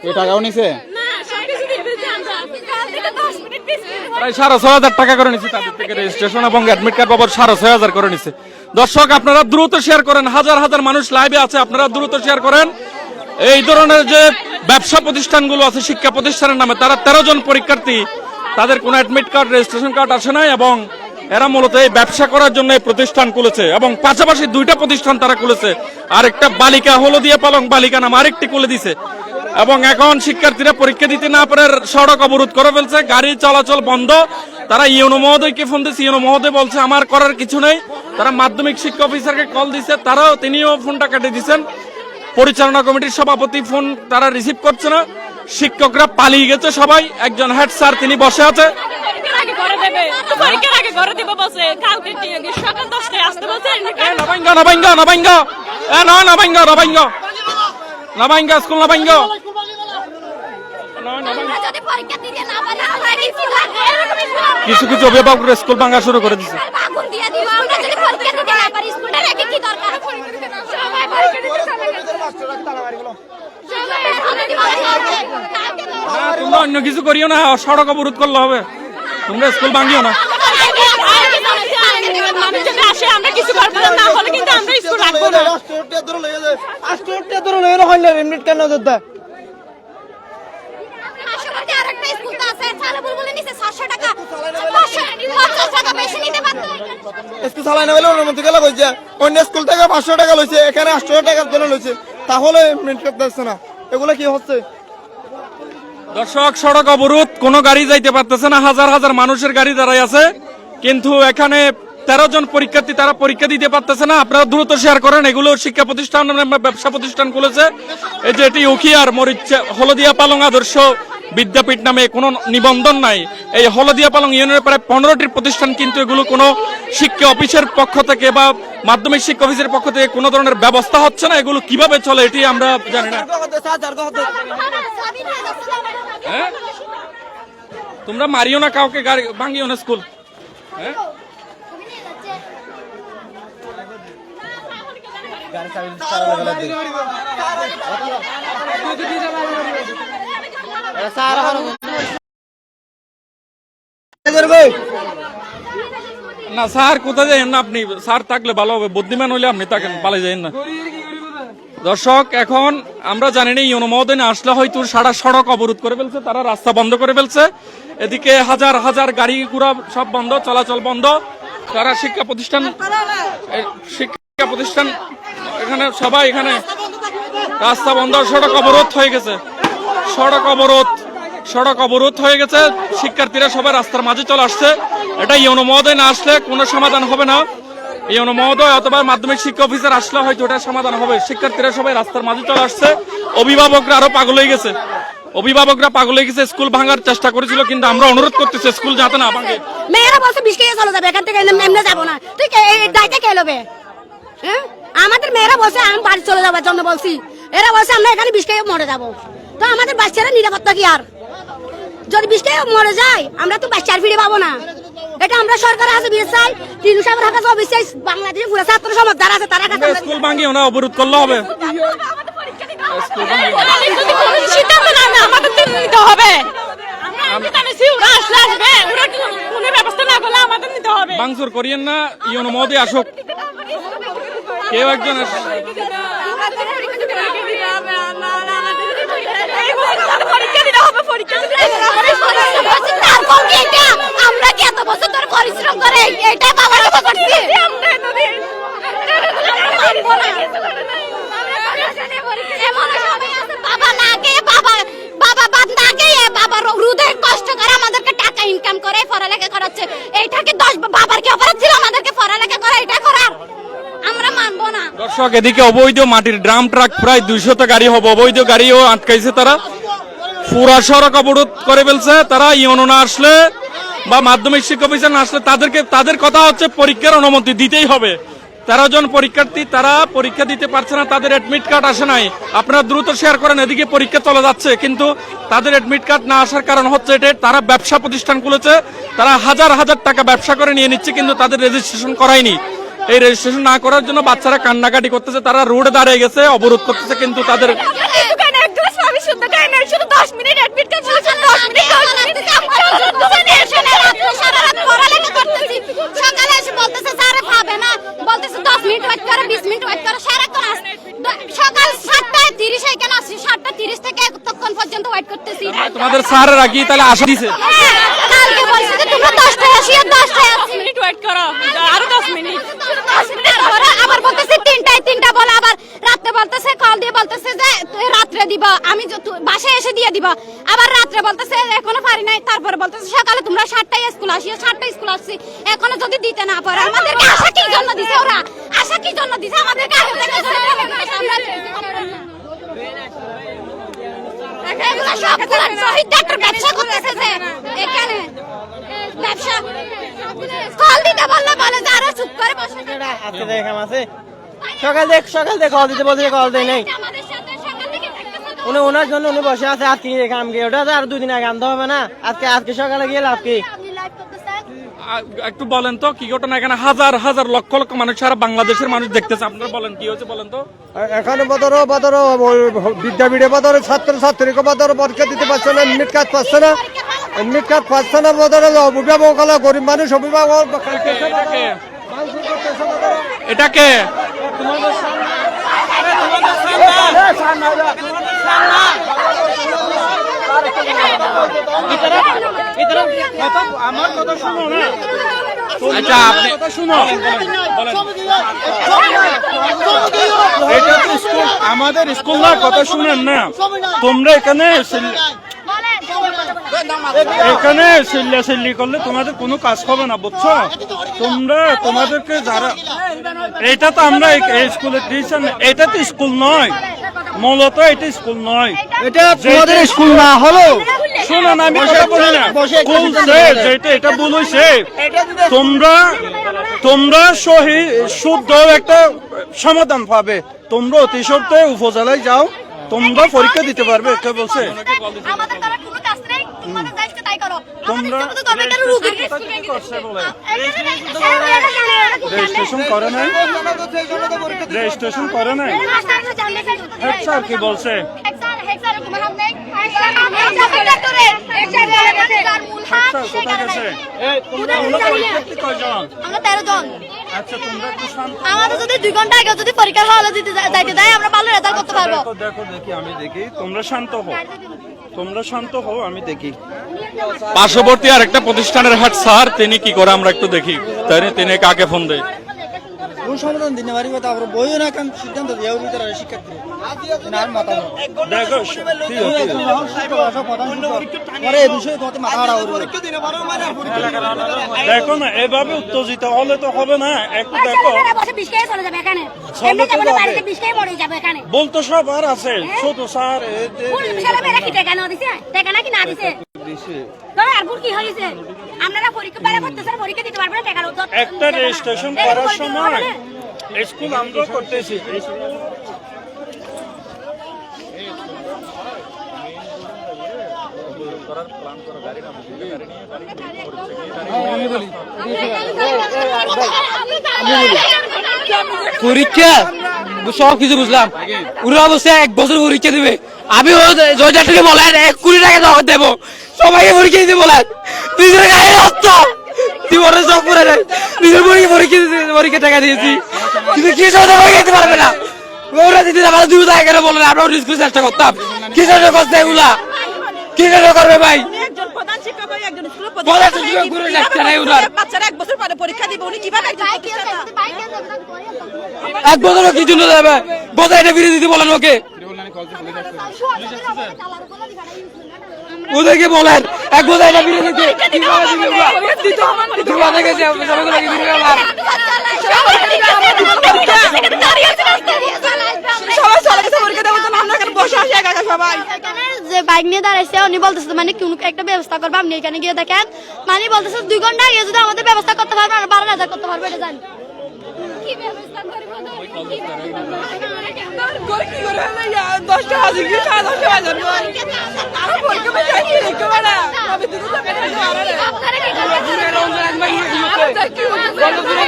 এই টাকাও নিছে? না, সবকিছু দিয়ে দিয়েছে আমরা। কাল থেকে 10 মিনিট পিছিয়ে প্রায় 6,500 টাকা করে নিচ্ছে তাদের থেকে রেজিস্ট্রেশন এবং অ্যাডমিট কার্ড বাবদ 6,500 করে নিচ্ছে। দর্শক, আপনারা দ্রুত শেয়ার করেন, হাজার হাজার মানুষ লাইভে আছে, আপনারা দ্রুত শেয়ার করেন। এই ধরনের যে ব্যবসা প্রতিষ্ঠানগুলো আছে শিক্ষা প্রতিষ্ঠানের নামে, তারা 13 জন পরীক্ষার্থী, তাদের কোনো অ্যাডমিট কার্ড রেজিস্ট্রেশন কার্ড আসে নাই এবং এরা মূলত এই ব্যবসা করার জন্য এই প্রতিষ্ঠান খুলেছে এবং পাশাপাশি 2টা প্রতিষ্ঠান তারা খুলেছে। আরেকটা বালিকা হলদিয়া পালং বালিকা নাম আরেকটি খুলে দিছে এবং এখন শিক্ষার্থীরা পরীক্ষা দিতে না পারে সড়ক অবরোধ করে ফেলছে, গাড়ি চলাচল বন্ধ। তারা ইউনো মহোদয়কে ফোন দিচ্ছে, ইউনো মহোদয় বলছে আমার করার কিছু নেই। তারা মাধ্যমিক শিক্ষা অফিসারকে কল দিচ্ছে, তিনিও ফোনটা কেটে দিচ্ছেন। পরিচালনা কমিটির সভাপতি ফোন তারা রিসিভ করছে না। শিক্ষকরা পালিয়ে গেছে সবাই। একজন হেড স্যার তিনি বসে আছে। পরীক্ষার আগে ঘরে দিব বসে, কালকে সকাল 10টায় আসতে বলছে। স্কুল নাবাইঙ্গ যদি পরীক্ষা দিতে না পারি আমরা কিছু কিছু অভিভাবক স্কুল ভাঙা শুরু করে দিচ্ছে। আগুন দিয়ে দিব, আমরা যদি পরীক্ষা দিতে না পারি স্কুলটা রেখে কি দরকার? সবাই পরীক্ষা দিতে চলে গেছে। তোমরা অন্য কিছু করিও না, সড়ক অবরোধ করলে হবে, তোমরা স্কুল ভাঙিও না। মানুষ যদি আসে আমরা কিছু করবো না, না হলে কিন্তু আমরা স্কুল রাখবো না। পার্শ্ববর্তী আরেকটা স্কুল তো আছে, চালাবুল বলে নিছে 700 টাকা, 50 টাকা বেশি নিতে পারতো। স্কুল চালাই না বলে অনুমতি গেলে কইছে অন্য স্কুল থেকে 500 টাকা লইছে, এখানে 800 টাকা জন্য লইছে, তাহলে মেনটেন করতেছে না। এগুলো কি হচ্ছে? দর্শক, সড়ক অবরোধ, কোনো গাড়ি যাইতে পারতেছে না, হাজার হাজার মানুষের গাড়ি দাঁড়াই আছে, কিন্তু এখানে 13 জন পরীক্ষার্থী তারা পরীক্ষা দিতে পারতেছে না। আপনারা দ্রুত শেয়ার করেন, এগুলো শিক্ষা প্রতিষ্ঠান ব্যবসা প্রতিষ্ঠান খুলেছে। এই যে এটি উখিয়ার মরিচা হলদিয়া পালং আদর্শ বিদ্যাপীঠ নামে কোনো নিবন্ধন নাই। এই হলদিয়া পালং ইউনিয়নের প্রায় 15টির প্রতিষ্ঠান, কিন্তু এগুলো কোনো শিক্ষা অফিসের পক্ষ থেকে বা মাধ্যমিক শিক্ষা অফিসের পক্ষ থেকে কোনো ধরনের ব্যবস্থা হচ্ছে না। এগুলো কিভাবে চলে এটি আমরা জানি না। হ্যাঁ, তোমরা মারিও না কাউকে, গাড়ি ভাঙিও না স্কুল। হ্যাঁ, না স্যার কোথায় যাই না আপনি? স্যার থাকলে ভালো হবে, বুদ্ধিমান হইলে আপনি থাকেন, পালিয়ে যাই না। দর্শক, এখন আমরা জানি না ইউনো মহোদয় না আসলে হয়তো সারা সড়ক অবরোধ করে ফেলছে, তারা রাস্তা বন্ধ করে ফেলছে। এদিকে হাজার হাজার গাড়ি ঘোড়া সব বন্ধ, চলাচল বন্ধ। তারা শিক্ষা প্রতিষ্ঠান এখানে সবাই এখানে রাস্তা বন্ধ, সড়ক অবরোধ হয়ে গেছে, সড়ক অবরোধ হয়ে গেছে। শিক্ষার্থীরা সবাই রাস্তার মাঝে চলে আসছে। এটা ইউনো মহোদয় না আসলে কোনো সমাধান হবে না। ইউনো মহোদয় অথবা মাধ্যমিক শিক্ষা অফিসার আসলে হয়তো এটা সমাধান হবে। শিক্ষার্থীরা সবাই রাস্তার মাঝে চলে আসছে, অভিভাবকরা আরো পাগল হয়ে গেছে। অভিভাবকরা পাগল হয়ে গেছে, স্কুল ভাঙার চেষ্টা করেছিল, কিন্তু আমরা অনুরোধ করতেছি স্কুল যাতে না ভাঙে। মেয়েরা বলছে 20 টাকা চলে যাবে এখান থেকে, এমনি যাবো না। তুই এই দায়িত্ব কে নেবে? হ্যাঁ, আমাদের মেয়েরা বলছে আমি বাড়ি চলে যাবার জন্য বলছি, এরা বলছে আমরা এখানে 20 টাকা মরে যাবো। তো আমাদের বাচ্চারা নিরাপত্তা কি? আর যদি 20 টাকা মরে যায় আমরা তো বাচ্চার ফিরে পাবো না। এটা আমরা সরকারের কাছে চাই, তিনু সাহেবের কাছে অবশ্যই, বাংলাদেশের পুরো ছাত্র সমাজ যারা আছে তারা কাছে স্কুল ভাঙিয়ে ওরা অবরোধ করলে হবে। সিদ্ধান্ত না আমাদের নিতে হবে। আমরা জানিছি ওরা আসবে, ওরা কোনো ব্যবস্থা না করলে আমাদের নিতে হবে। ভাঙচুর করিয়েন না, ইউনো মোদি আসুক, কেউ একজন আমরা কি এত বছর ধরে পরিশ্রম করে এটা বাবার করছি? বাবা না গিয়ে বাবা বাদ না গিয়ে বাবার রুদে কষ্ট করে আমাদেরকে টাকা ইনকাম করে পড়ালেখা করাচ্ছে। এইটাকে 10 বাবার কি অপরাধ ছিল আমাদেরকে পড়ালেখা করা? এটা করার আমরা মানবো না। দর্শক, এদিকে অবৈধ মাটির ড্রাম ট্রাক প্রায় 200 গাড়ি হবে, অবৈধ গাড়িও আটকাইছে তারা, পুরা সড়ক অবরোধ করে ফেলছে তারা। ইউনো না আসলে বা মাধ্যমিক শিক্ষা অফিসার না আসলে তাদের কথা হচ্ছে পরীক্ষার অনুমতি দিতেই হবে। 13 জন পরীক্ষার্থী তারা পরীক্ষা দিতে পারছে না, তাদের অ্যাডমিট কার্ড আসে নাই। আপনারা দ্রুত শেয়ার করেন, এদিকে পরীক্ষা চলে যাচ্ছে কিন্তু তাদের অ্যাডমিট কার্ড না আসার কারণ হচ্ছে এটা তারা ব্যবসা প্রতিষ্ঠান খুলেছে, তারা হাজার হাজার টাকা ব্যবসা করে নিয়ে নিচ্ছে কিন্তু তাদের রেজিস্ট্রেশন করায়নি। এই রেজিস্ট্রেশন না করার জন্য বাচ্চারা কান্নাকাটি করতেছে, তারা রোডে দাঁড়িয়ে গেছে, অবরোধ করতেছে, কিন্তু তাদের শুধু 10 মিনিট অ্যাডমিট কার্ড ছিল, 10 মিনিট সকালে এসে বলতেছে স্যার পাবে না, বলতেছে 10 মিনিট ওয়েট করে, 20 মিনিট ওয়েট করে, সারাক্ষণ সকাল 7:30 এখানে আসছি, 7:30 থেকে এতক্ষণ পর্যন্ত ওয়েট করতেছি। তোমাদের স্যারেরা কি তাহলে আশা দিছে? কালকে বলছে যে তোমরা 10টায় আসি, আর 10টায় আসি, মিনিট ওয়েট করো, আরো 10 মিনিট। আবার বলতেছে 3টা বলে, আবার রাত্রে বলতেছে কল দিয়ে বলতেছে যে রাত্রে দিবা, আমি বাসায় এসে দিয়ে দিবা, আবার রাত্রে বলতেছে এখনো পারি নাই, তারপরে বলতেছে সকালে তোমরা 7টায় স্কুল আসিও, 7টায় স্কুল আসছি, এখনো যদি দিতে না পারে আমাদেরকে আশা কি জন্য দিছে? ওরা আশা কি জন্য দিছে আমাদেরকে? আগে থেকে এগুলো সব শহীদ ডাক্তার ব্যবসা করতেছে যে এখানে ব্যবসা কল দিতে বললে বলে যে আরো চুপ করে বসে থাকে। আজকে দেখাম আছে সকাল দেখ কল দিতে বলছে, কল দেয় নাই। আমাদের সাথে সকাল থেকে থাকতেছে। উনি ওনার জন্য উনি বসে আছে, আজকে কাম গিয়ে ওটা আর 2 দিন আগে আনতে হবে না? আজকে সকালে গিয়ে লাভ কি? আপনি লাইভ করতেছেন, একটু বলেন তো কি ঘটনা? এখানে হাজার হাজার লক্ষ লক্ষ মানুষ, সারা বাংলাদেশের মানুষ দেখতেছে, আপনারা বলেন কি হয়েছে বলেন তো। এখানে বদর বিদ্যাপীঠে বদর ছাত্রীকে বদর পরীক্ষা দিতে পারছে না, এডমিট কার্ড পাচ্ছে না, এডমিট কার্ড পাচ্ছে না, বদর অভিভাবক হলো গরিব মানুষ, অভিভাবক এটাকে আমার কথা শুনো না, আচ্ছা আপনি শুনো, এটা তো স্কুল, আমাদের স্কুল না, কথা শুনেন না। তোমরা এখানে চিল্লি করলে তোমাদের কোনো কাজ হবে না, বুঝছো? তোমাদেরকে যারা, এটা তো আমরা স্কুলের টিচার, এটা তো স্কুল নয়, মূলত এটা স্কুল নয়, এটা তোমাদের স্কুল না হলো। শোনো না, আমি কথা বলি না, স্কুল যেটা এটা বলেছে, তোমরা শুদ্ধ একটা সমাধান পাবে। তোমরা অতি সত্ত্বে উপজেলায় যাও, তোমরা পরীক্ষা দিতে পারবে, এটা বলছে। আমাদের দ্বারা কোনো কাজ নেই, তোমাদের দায়িত্ব তাই করো। তোমরা রেজিস্ট্রেশন করে নাই, রেজিস্ট্রেশন করে নাই। হেড স্যার কি বলছে? আমরা 13 জন। আচ্ছা, তোমরা একটু শান্ত আমাদের যদি 2 ঘন্টা আগে যদি পরীক্ষা হলে দিতে যাইতে দেয় আমরা ভালো রেজাল্ট করতে পারবো। দেখি আমি দেখি, তোমরা শান্ত হও, আমি দেখি। পার্শ্ববর্তী আর একটা প্রতিষ্ঠানের হেড স্যার তিনি কি করে আমরা একটু দেখি, তিনি কাকে ফোন দেয়। এখন সমাধান দিনে পারিব তারপর বইও না কাম সিদ্ধান্ত দেওয়ার ভিতরে শিক্ষার্থী আর মতামত দেখো পরে এই বিষয়ে কত মাথা হারা করবে দেখো না এভাবে উত্তেজিত হলে তো হবে না একটু দেখো চলে যাবে এখানে চলে তো যাবে। বাড়িতে বিষ্কায় পড়ে যাবে এখানে বলতো সব আর আছে ছোট স্যার কোন বিশালে বেলা কি টাকা না দিছে টাকা নাকি না দিছে তবে আর কি হইছে আপনারা পরীক্ষা বাইরে করতেছেন পরীক্ষা দিতে পারবেন না টাকা একটা রেজিস্ট্রেশন করার সময় স্কুল আমরা করতেছি পরীক্ষা সব কিছু বুঝলাম ওরা অবশ্যই 1 বছর পরীক্ষা দিবে আমি জয়দার থেকে বলেন 1 কোটি টাকা দাও দেবো সবাইকে পরীক্ষা দিতে বলেন নিজের গায়ে রক্ত জীবনে সব করে নেই নিজের পরীক্ষা টাকা দিয়েছি কিন্তু কি সবাই পরীক্ষা দিতে পারবে না ওরা দিতে আমার 2 টাকা কেন বলেন আমরা স্কুল চেষ্টা করতাম কি জন্য করতে এগুলা কি জন্য করবে ভাই একজন প্রধান শিক্ষক হয়ে একজন স্কুলে প্রধান শিক্ষক ঘুরে যাচ্ছে না ওনার বাচ্চারা 1 বছর পরে পরীক্ষা দিবে উনি কিভাবে একজন প্রতিষ্ঠাতা 1 বছর কি জন্য দেবে বোঝা এটা ফিরে দিতে বলেন ওকে ওদেরকে বলেন 1 বছর এটা ফিরে দিতে কিভাবে দিবে ওরা দিতে গেছে সবাইকে লাগিয়ে দিবে আবার সবাই চলে গেছে পরীক্ষা দেওয়ার জন্য আমরা এখানে বসে আছি একা একা সবাই যে বাইক নিয়ে দাঁড়াইছে উনি বলতেছে মানে কোন একটা ব্যবস্থা করবো আপনি এখানে গিয়ে দেখেন মানে বলতেছে 2 ঘন্টা আগে যদি আমাদের ব্যবস্থা করতে পারবে আর 12,000 করতে পারবে এটা জানি কি ব্যবস্থা করব করে কি করে না 10টা বাজে কি 10:30 বাজে আমরা পরীক্ষা পাই কি লিখতে পারা আমি তো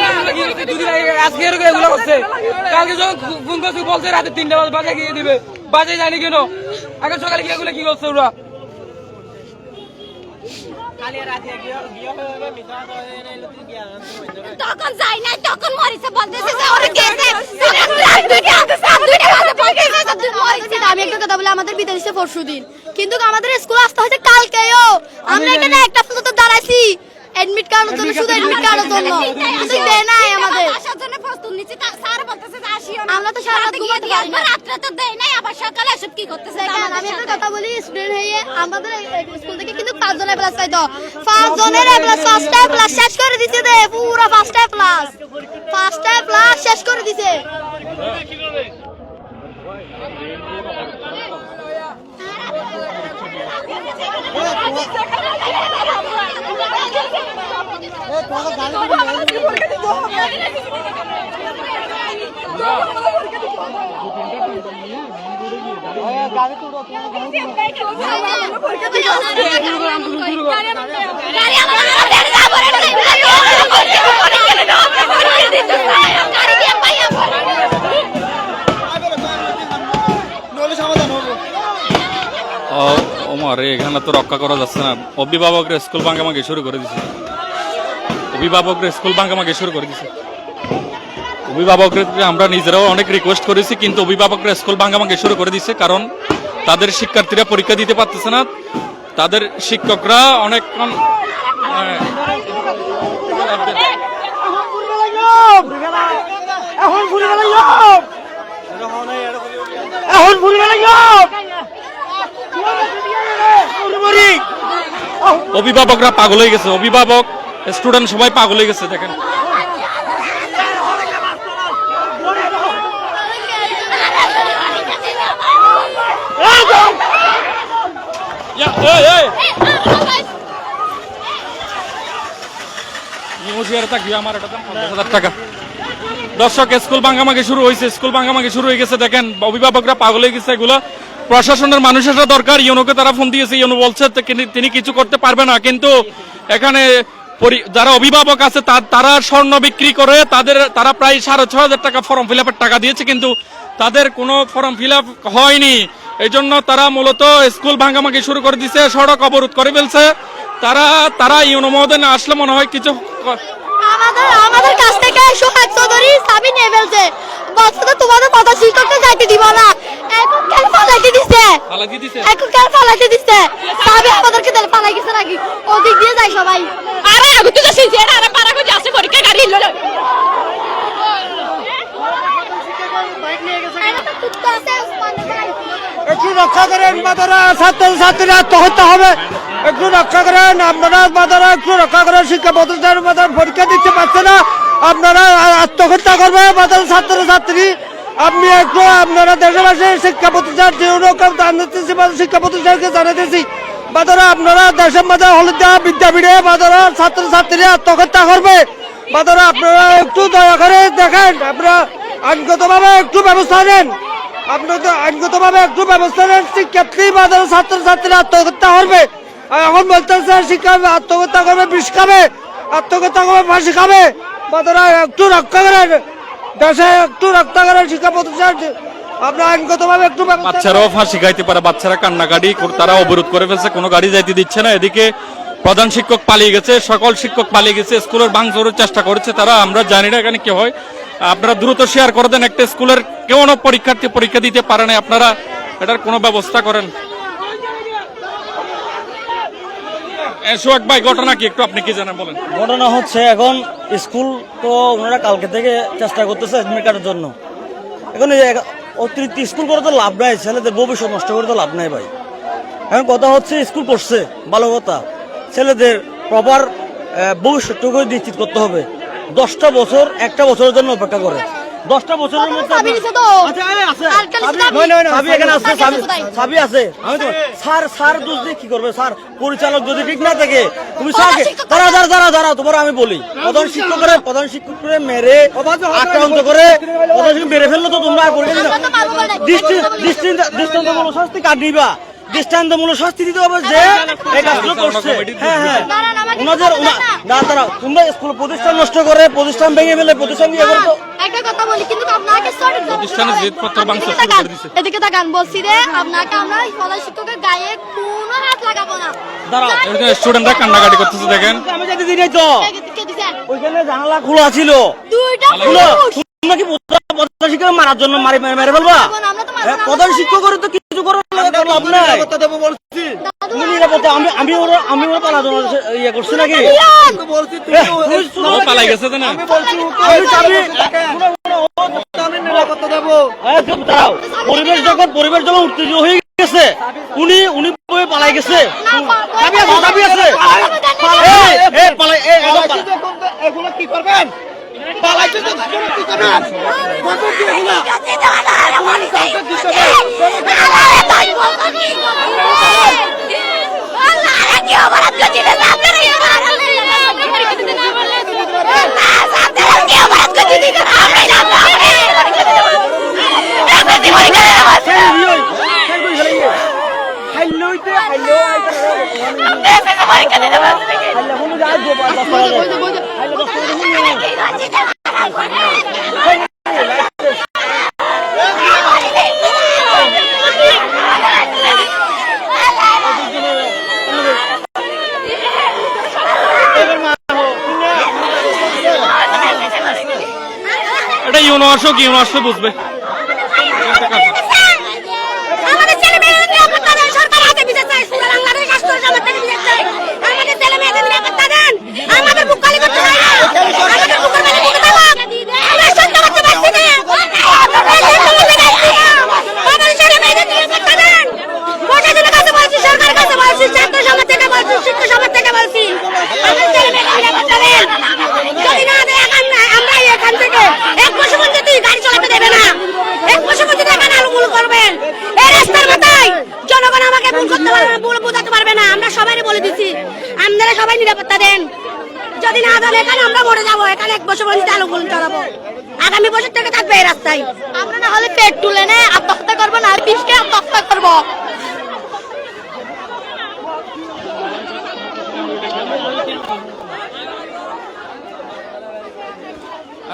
আপনারা কি আজকে এগুলো করছে কালকে যখন ফোন করছি বলছে রাতে 3টা বাজে গিয়ে দিবে বাজে জানি কেন আগে সকালে গিয়ে এগুলো কি করছে ওরা তখন যাই না তখন মরিছে বলতেছে যে ওরে গেছে দুইটা বাজে পৌঁছেছে মরিছে আমি একটা কথা বলি আমাদের বিদায় দিচ্ছে পরশুদিন কিন্তু আমাদের স্কুল আসতে হচ্ছে কালকেও আমরা এখানে একটা পর্যন্ত দাঁড়াইছি এডমিট কার্ডের জন্য শুধু এডমিট কার্ডের জন্য কিন্তু দেয় নাই আমাদের আসার জন্য প্রস্তুত নিচ্ছি স্যার বলতেছে যে আসিও না আমরা তো সারা রাত ঘুমাতে পারি না রাত্রে তো দেয় নাই আবার সকালে এসব কি করতেছে আমি একটা কথা বলি স্টুডেন্ট হয়ে আমাদের স্কুল থেকে কিন্তু 5 জনের প্লাস পাইতো 5 জনের প্লাস 5টা প্লাস শেষ করে দিছে দে পুরো 5টা প্লাস শেষ করে দিছে ওমার এখানে তো রক্ষা করা যাচ্ছে না অভিভাবকরা স্কুল ভাঙামাগি শুরু করে দিছে অভিভাবকদেরকে আমরা নিজেরাও অনেক রিকোয়েস্ট করেছি কিন্তু অভিভাবকরা স্কুল ভাঙামাগি শুরু করে দিচ্ছে কারণ তাদের শিক্ষার্থীরা পরীক্ষা দিতে পারতেছে না তাদের শিক্ষকরা অনেক অভিভাবকরা পাগল হয়ে গেছে অভিভাবক স্টুডেন্ট সবাই পাগল হয়ে গেছে দেখেন দর্শক স্কুল ভাঙামাগি শুরু হয়ে গেছে দেখেন অভিভাবকরা পাগল হয়ে গেছে এগুলো প্রশাসনের মানুষেরা দরকার ইউনোকে তারা ফোন দিয়েছে ইউনো বলছে তিনি কিছু করতে পারবে না কিন্তু এখানে যারা অভিভাবক আছে তারা স্বর্ণ বিক্রি করে তারা প্রায় 6,500 টাকা ফর্ম ফিল আপের টাকা দিয়েছে কিন্তু তাদের কোনো ফর্ম ফিল আপ হয়নি এই জন্য তারা মূলত স্কুল ভাঙামাগি শুরু করে দিছে সড়ক অবরোধ করে ফেলছে তারা ইউনো মহোদয় না আসলে মনে হয় কিছু আমাদের কাছ থেকে 100 চৌধুরী চাবি নিয়ে ফেলছে বলছে তো তোমাদের কথা শিক্ষককে যাইতে দিব না এখন কেন পালাইতে দিছে চাবি আমাদেরকে দিলে পালাই গেছে নাকি ওদিক দিয়ে যায় সবাই আরে আগুতে তো সিনছে আরে পারা কো যাচ্ছে পরীক্ষা গাড়ি ললো একটু রক্ষা করেন বাদারা, ছাত্রছাত্রীরা আত্মহত্যা হবে, একটু রক্ষা করেন আপনারা বাদারা, একটু রক্ষা করেন। শিক্ষা প্রতিষ্ঠানের বাদার পরীক্ষা দিতে পারছে না, আপনারা আত্মহত্যা করবে বাদার ছাত্রছাত্রী। আপনি একটু আপনারা দেশবাসীর শিক্ষা প্রতিষ্ঠান শিক্ষা প্রতিষ্ঠানকে জানাতেছি বাদারা, আপনারা দেশের মাঝে হলুদা বিদ্যাপীঠে বাদারা ছাত্রছাত্রীরা আত্মহত্যা করবে বাদারা, আপনারা একটু দয়া করে দেখেন, আপনারা আইনগতভাবে একটু ব্যবস্থা নেন, আপনাদের আইনগতভাবে একটু ব্যবস্থা নেন। শিক্ষার্থী বাজারে ছাত্রছাত্রীরা আত্মহত্যা করবে, আর এখন বলতেছে শিক্ষা আত্মহত্যা করবে, বিষ খাবে, আত্মহত্যা করবে, ফাঁসি খাবে বাজারে, একটু রক্ষা করেন দেশে, একটু রক্ষা করেন শিক্ষা প্রতিষ্ঠান, আপনার আইনগতভাবে একটু ব্যবস্থা নেন। বাচ্চারাও ফাঁসি খাইতে পারে, বাচ্চারা কান্নাকাটি তারা অবরোধ করে ফেলছে, কোনো গাড়ি যাইতে দিচ্ছে না। এদিকে প্রধান শিক্ষক পালিয়ে গেছে, সকল শিক্ষক পালিয়ে গেছে, স্কুলের ভাঙচুরের চেষ্টা করেছে তারা। আমরা জানি না এখানে কি হয়, আপনারা দ্রুত শেয়ার করে দেন। একটা স্কুলের কেউ পরীক্ষার্থী পরীক্ষা দিতে পারে না, আপনারা এটার কোনো ব্যবস্থা করেন। সোহাগ ভাই, ঘটনা কি একটু আপনি কি জানেন বলেন। ঘটনা হচ্ছে এখন স্কুল তো ওনারা কালকে থেকে চেষ্টা করতেছে অ্যাডমিট কার্ডের জন্য। এখন এই অতিরিক্ত স্কুল করে তো লাভ নাই, ছেলেদের ভবিষ্যৎ নষ্ট করে তো লাভ নাই ভাই। এখন কথা হচ্ছে স্কুল করছে ভালো কথা, ছেলেদের প্রপার ভবিষ্যৎটুকু নিশ্চিত করতে হবে। 10টা বছর একটা বছরের জন্য অপেক্ষা করে, 10টা বছরের মধ্যে চাবি দিছে তো। সাবি এখানে আছে, সাবি আছে। আমি তো স্যার দোষ দিয়ে কি করবে? স্যার পরিচালক যদি ঠিক না থাকে, তুমি স্যারকে দাঁড়া তোমার আমি বলি, প্রধান শিক্ষক করে মেরে আক্রান্ত করে প্রধান শিক্ষক মেরে ফেললো তো তোমরা আর পরীক্ষা দৃষ্টান্তমূলক শাস্তি কাট দিবা, দৃষ্টান্তমূলক শাস্তি দিতে হবে যে এই কাজগুলো করছে। হ্যাঁ ওনাদের তারা তোমরা স্কুল প্রতিষ্ঠান নষ্ট করে, প্রতিষ্ঠান ভেঙে ফেলে, প্রতিষ্ঠান ইয়ে করে তো। একটা কথা বলি কিন্তু আপনাকে সঠিক প্রতিষ্ঠানের জিনিসপত্র ভাঙচুর শুরু করে দিছে। এদিকে তাকান, বলছি রে আপনাকে আমরা প্রধান শিক্ষকের গায়ে কোনো হাত লাগাবো না। স্টুডেন্টরা কান্নাকাটি করতেছে দেখেন। আমি যেতে দিই নাই তো, কে দিছেন? ওইখানে জানালা খোলা ছিল, দুইটা খোলা। তোমরা কি প্রধান শিক্ষক মারার জন্য মেরে ফেলবা? প্রধান শিক্ষক করে তো কিছু করার লাভ নাই। তুমি নিরাপত্তা আমি ওরা পালার জন্য ইয়ে করছি নাকি? পালাই গেছে তো না। পরিবেশ যখন উত্তেজিত হয়ে গেছে, উনি পালাই গেছে। চাবি আছে। এগুলো কি করবেন? পালাইতে তো কি করবেন? এটা ইউনিভার্সিটি বুঝবে। আমাদের ছেলে মেয়েদের নিরাপত্তা দেন, সরকার হাতে বিচার চাই, পুরো বাংলাদেশ রাষ্ট্র সমাজ থেকে বিচার চাই। আমাদের ছেলে মেয়েদের নিরাপত্তা দেন, আমাদের বুক খালি করতে হয় না, আমাদের বুকের মানে বুকে দেবো, আমরা সহ্য করতে পারছি না। আমাদের ছেলে মেয়েদের নিরাপত্তা দেন, প্রশাসনের কাছে বলছি, সরকারের কাছে বলছি, ছাত্র সমাজ থেকে বলছি, শিক্ষক সমাজ থেকে বলছি, আমাদের ছেলে মেয়েদের নিরাপত্তা দেন। যদি না দেয় আমরা এখান থেকে 1 বছর পর্যন্ত গাড়ি চালাতে দেবে না, 1 বছর পর্যন্ত এখানে আলুগুলো করবেন। এই রাস্তার মাথায় জনগণ আমাকে ভুল করতে পারবে না, ভুল বোঝাতে পারবে না। আমরা সবাই বলে দিচ্ছি, আপনারা সবাই নিরাপত্তা দেন। যদি না দেন এখানে আমরা মরে যাবো, এখানে 1 বছর পর্যন্ত আলুগুলো চালাবো। আগামী বছর থেকে থাকবে এই রাস্তায়। আমরা না হলে পেট তুলে নে আত্মহত্যা করবো, না বিষকে আত্মহত্যা করবো।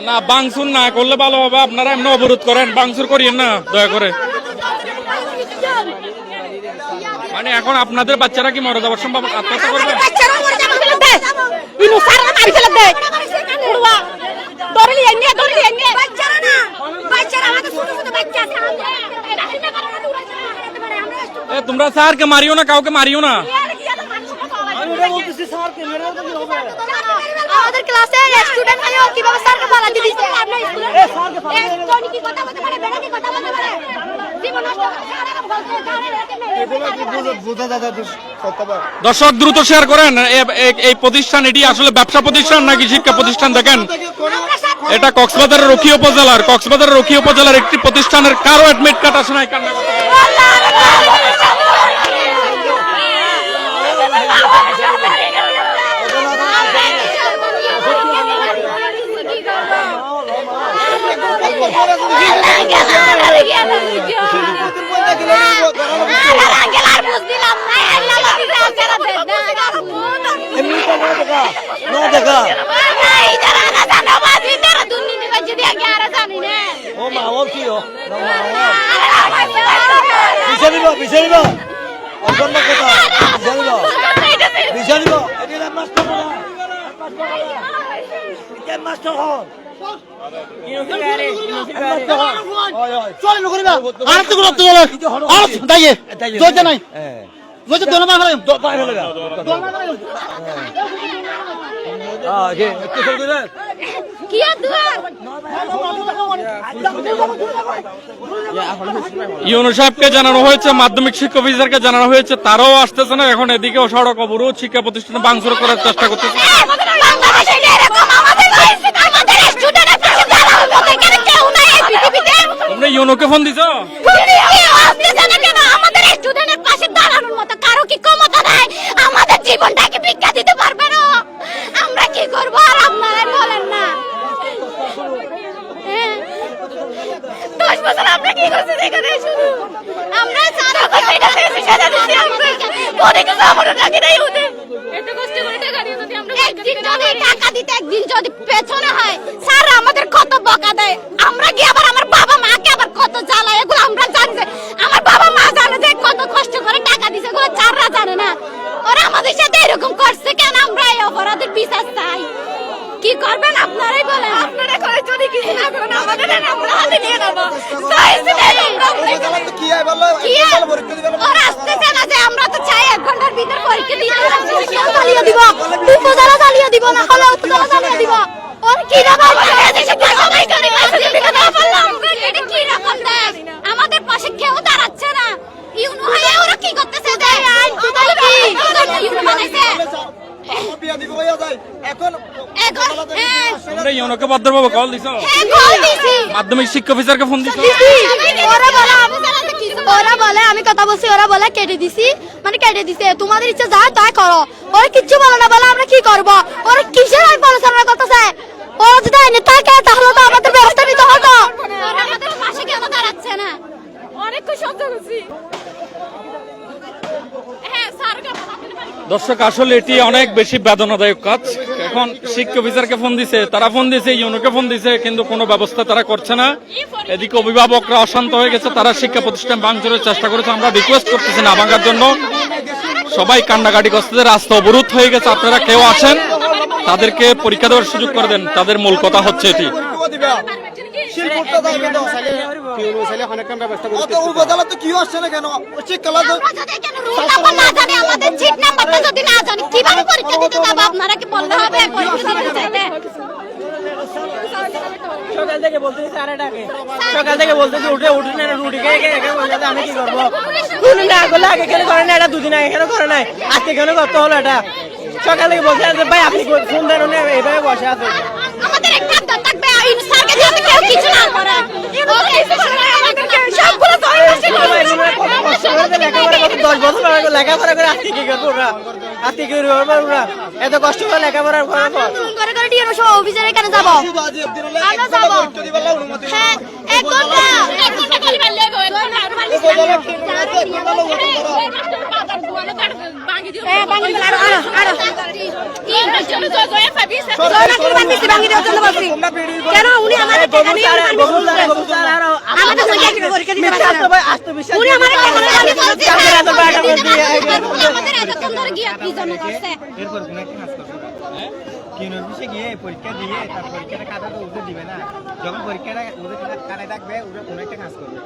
না, ভাঙচুর না করলে ভালো হবে। আপনারা এমনি অবরোধ করেন, ভাঙচুর করিয়েন না দয়া করে। মানে এখন আপনাদের বাচ্চারা কি মরে যাওয়ার সম্ভব, আত্মহত্যা করবে? বাচ্চারাও মরে যাবে, ইনু সারা মারি ফেলে দে, দড়লি এনে বাচ্চারা না, বাচ্চারা আমাদের ছোট ছোট বাচ্চা আছে। তোমরা স্যারকে মারিও না, কাউকে মারিও না। আমি বলতেছি স্যার কে মেরে ফেলতে হবে। আমাদের আমাদের ক্লাসে স্টুডেন্ট হয়েও কিভাবে স্যারকে পালাতে দিচ্ছে আপনার স্কুলের জনি কি কথা বলতে পারে বেটা কি কথা বলতে পারে জীবন নষ্ট দর্শক দ্রুত শেয়ার করেন এই প্রতিষ্ঠান এটি আসলে ব্যবসা প্রতিষ্ঠান নাকি শিক্ষা প্রতিষ্ঠান দেখেন এটা কক্সবাজারের রকি উপজেলার একটি প্রতিষ্ঠানের কারো অ্যাডমিট কার্ড আসে নাই কান্না করতে। ইউনূস সাহেবকে জানানো হয়েছে, মাধ্যমিক শিক্ষা অফিসারকে জানানো হয়েছে, তারাও আসতেছে না। এখন এদিকেও সড়ক অবরোধ, শিক্ষা প্রতিষ্ঠানে ভাঙচুর করার চেষ্টা করতেছে। তোমরা ইউনোকে ফোন দিছো? আমাদের স্টুডেন্টের পাশে দাঁড়ানোর মতো কারো কি ক্ষমতা নাই? আমাদের জীবনটাকে ভিক্ষা দিতে পারবে না? আমরা কি করবো আর আপনারা বলেন না? 10 বছর আমরা কি করছি এখানে? শুধু আমরা সারা বছর এটা দিছি, সেটা দিছি, আমরা কোনে কিছু আমাদের টাকা নাই ওদের। এত কষ্ট করে টাকা দিয়ে যদি আমরা একদিন যদি টাকা দিতে একদিন যদি পেছনে হয়, স্যার আমাদের কত বকা দেয়। আমরা কি আবার আমার বাবা মাকে আবার কত জ্বালায়, এগুলো আমরা জানি। যে আমার বাবা মা জানে যে কত কষ্ট করে টাকা দিছে, এগুলো স্যাররা জানে না। ওরা আমাদের সাথে এরকম করছে কেন? আমরা এই অপরাধের বিচার চাই। কি করবেন আপনারাই বলেন। আপনারা করে যদি কিছু না করেন আমাদের আমরা হাতে নিয়ে নেব। ওরা আসতেছে না যে আমরা তো চাই 1 ঘন্টার ভিতর পরীক্ষা দিয়ে চালিয়ে দিব, উপজেলা চালিয়ে দিব, না হলে উপজেলা চালিয়ে দিব। ওর কি রকম আমাদের পাশে কেউ দাঁড়াচ্ছে না। ইউনূস হয়ে ওরা কি করতেছে? তোমরা ইউনোকে ভদ্রভাবে কল দিছো? মাধ্যমিক শিক্ষা অফিসারকে ফোন দিছো? ওরা বলে আমি কথা বলছি, ওরা বলে কেটে দিছি, মানে কেটে দিছে। তোমাদের ইচ্ছা যা তাই করো। ওরা কিচ্ছু বলে না, বলে আমরা কি করবো? ওরা কিসের আইন পড়াশোনা করতেছে? ওরা যদি আইনে থাকে তাহলে তো আমাদের ব্যবস্থা নিতে হতো। আমাদের পাশে কেউ দাঁড়াচ্ছে না। অনেক সহ্য করছি। দর্শক আসলে এটি অনেক বেশি বেদনাদায়ক কাজ। এখন শিক্ষা অফিসারকে ফোন দিছে, তারা ফোন দিছে, ইউনোকে ফোন দিছে, কিন্তু কোনো ব্যবস্থা তারা করছে না। এদিকে অভিভাবকরা অশান্ত হয়ে গেছে, তারা শিক্ষা প্রতিষ্ঠান ভাঙচুরের চেষ্টা করেছে। আমরা রিকোয়েস্ট করতেছি না ভাঙার জন্য। সবাই কান্নাকাটি করছে, রাস্তা অবরোধ হয়ে গেছে। আপনারা কেউ আছেন তাদেরকে পরীক্ষা দেওয়ার সুযোগ করে দেন, তাদের মূল কথা হচ্ছে এটি। সকাল থেকে বলতেছি স্যারে ডাকে, সকাল থেকে বলতেছি উঠে না রুটি খেয়ে বলতে আমি কি করবো? না করলে আগে কেন করে না? এটা 2 দিন আগে কেন করে নাই? আজকে কেন করতে হলো এটা? সকাল থেকে বলতে ভাই আপনি ফোন দেন, এইভাবে বসে আছে। আমাদের একটা দাঁত থাকবে ইউনূস স্যারকে যাতে কেউ কিছু না করে। সবগুলো লেখাপড়া করে আজকে কি করবো ওরা? আজকে কি করবো ওরা? এত কষ্ট করে লেখাপড়া করার পর করে করে ডিএনও সহ অফিসারের এখানে যাবো, আমরা যাবো। হ্যাঁ 1 ঘন্টা কলিবার লেগো, 1 ঘন্টা আর ভাঙি কেন উনি আমাদের টাকা নিয়ে আমাদের পরীক্ষা দিতে পারছে না। উনি আমাদের আমাদের এত সুন্দর গিয়া কি জন্য করছে? তিন অফিসে গিয়ে পরীক্ষা দিয়ে তার পরীক্ষাটা কাটাতে ওদের দিবে না, যখন পরীক্ষাটা ওদের কাটায় থাকবে ওরা কোনো একটা কাজ করবে।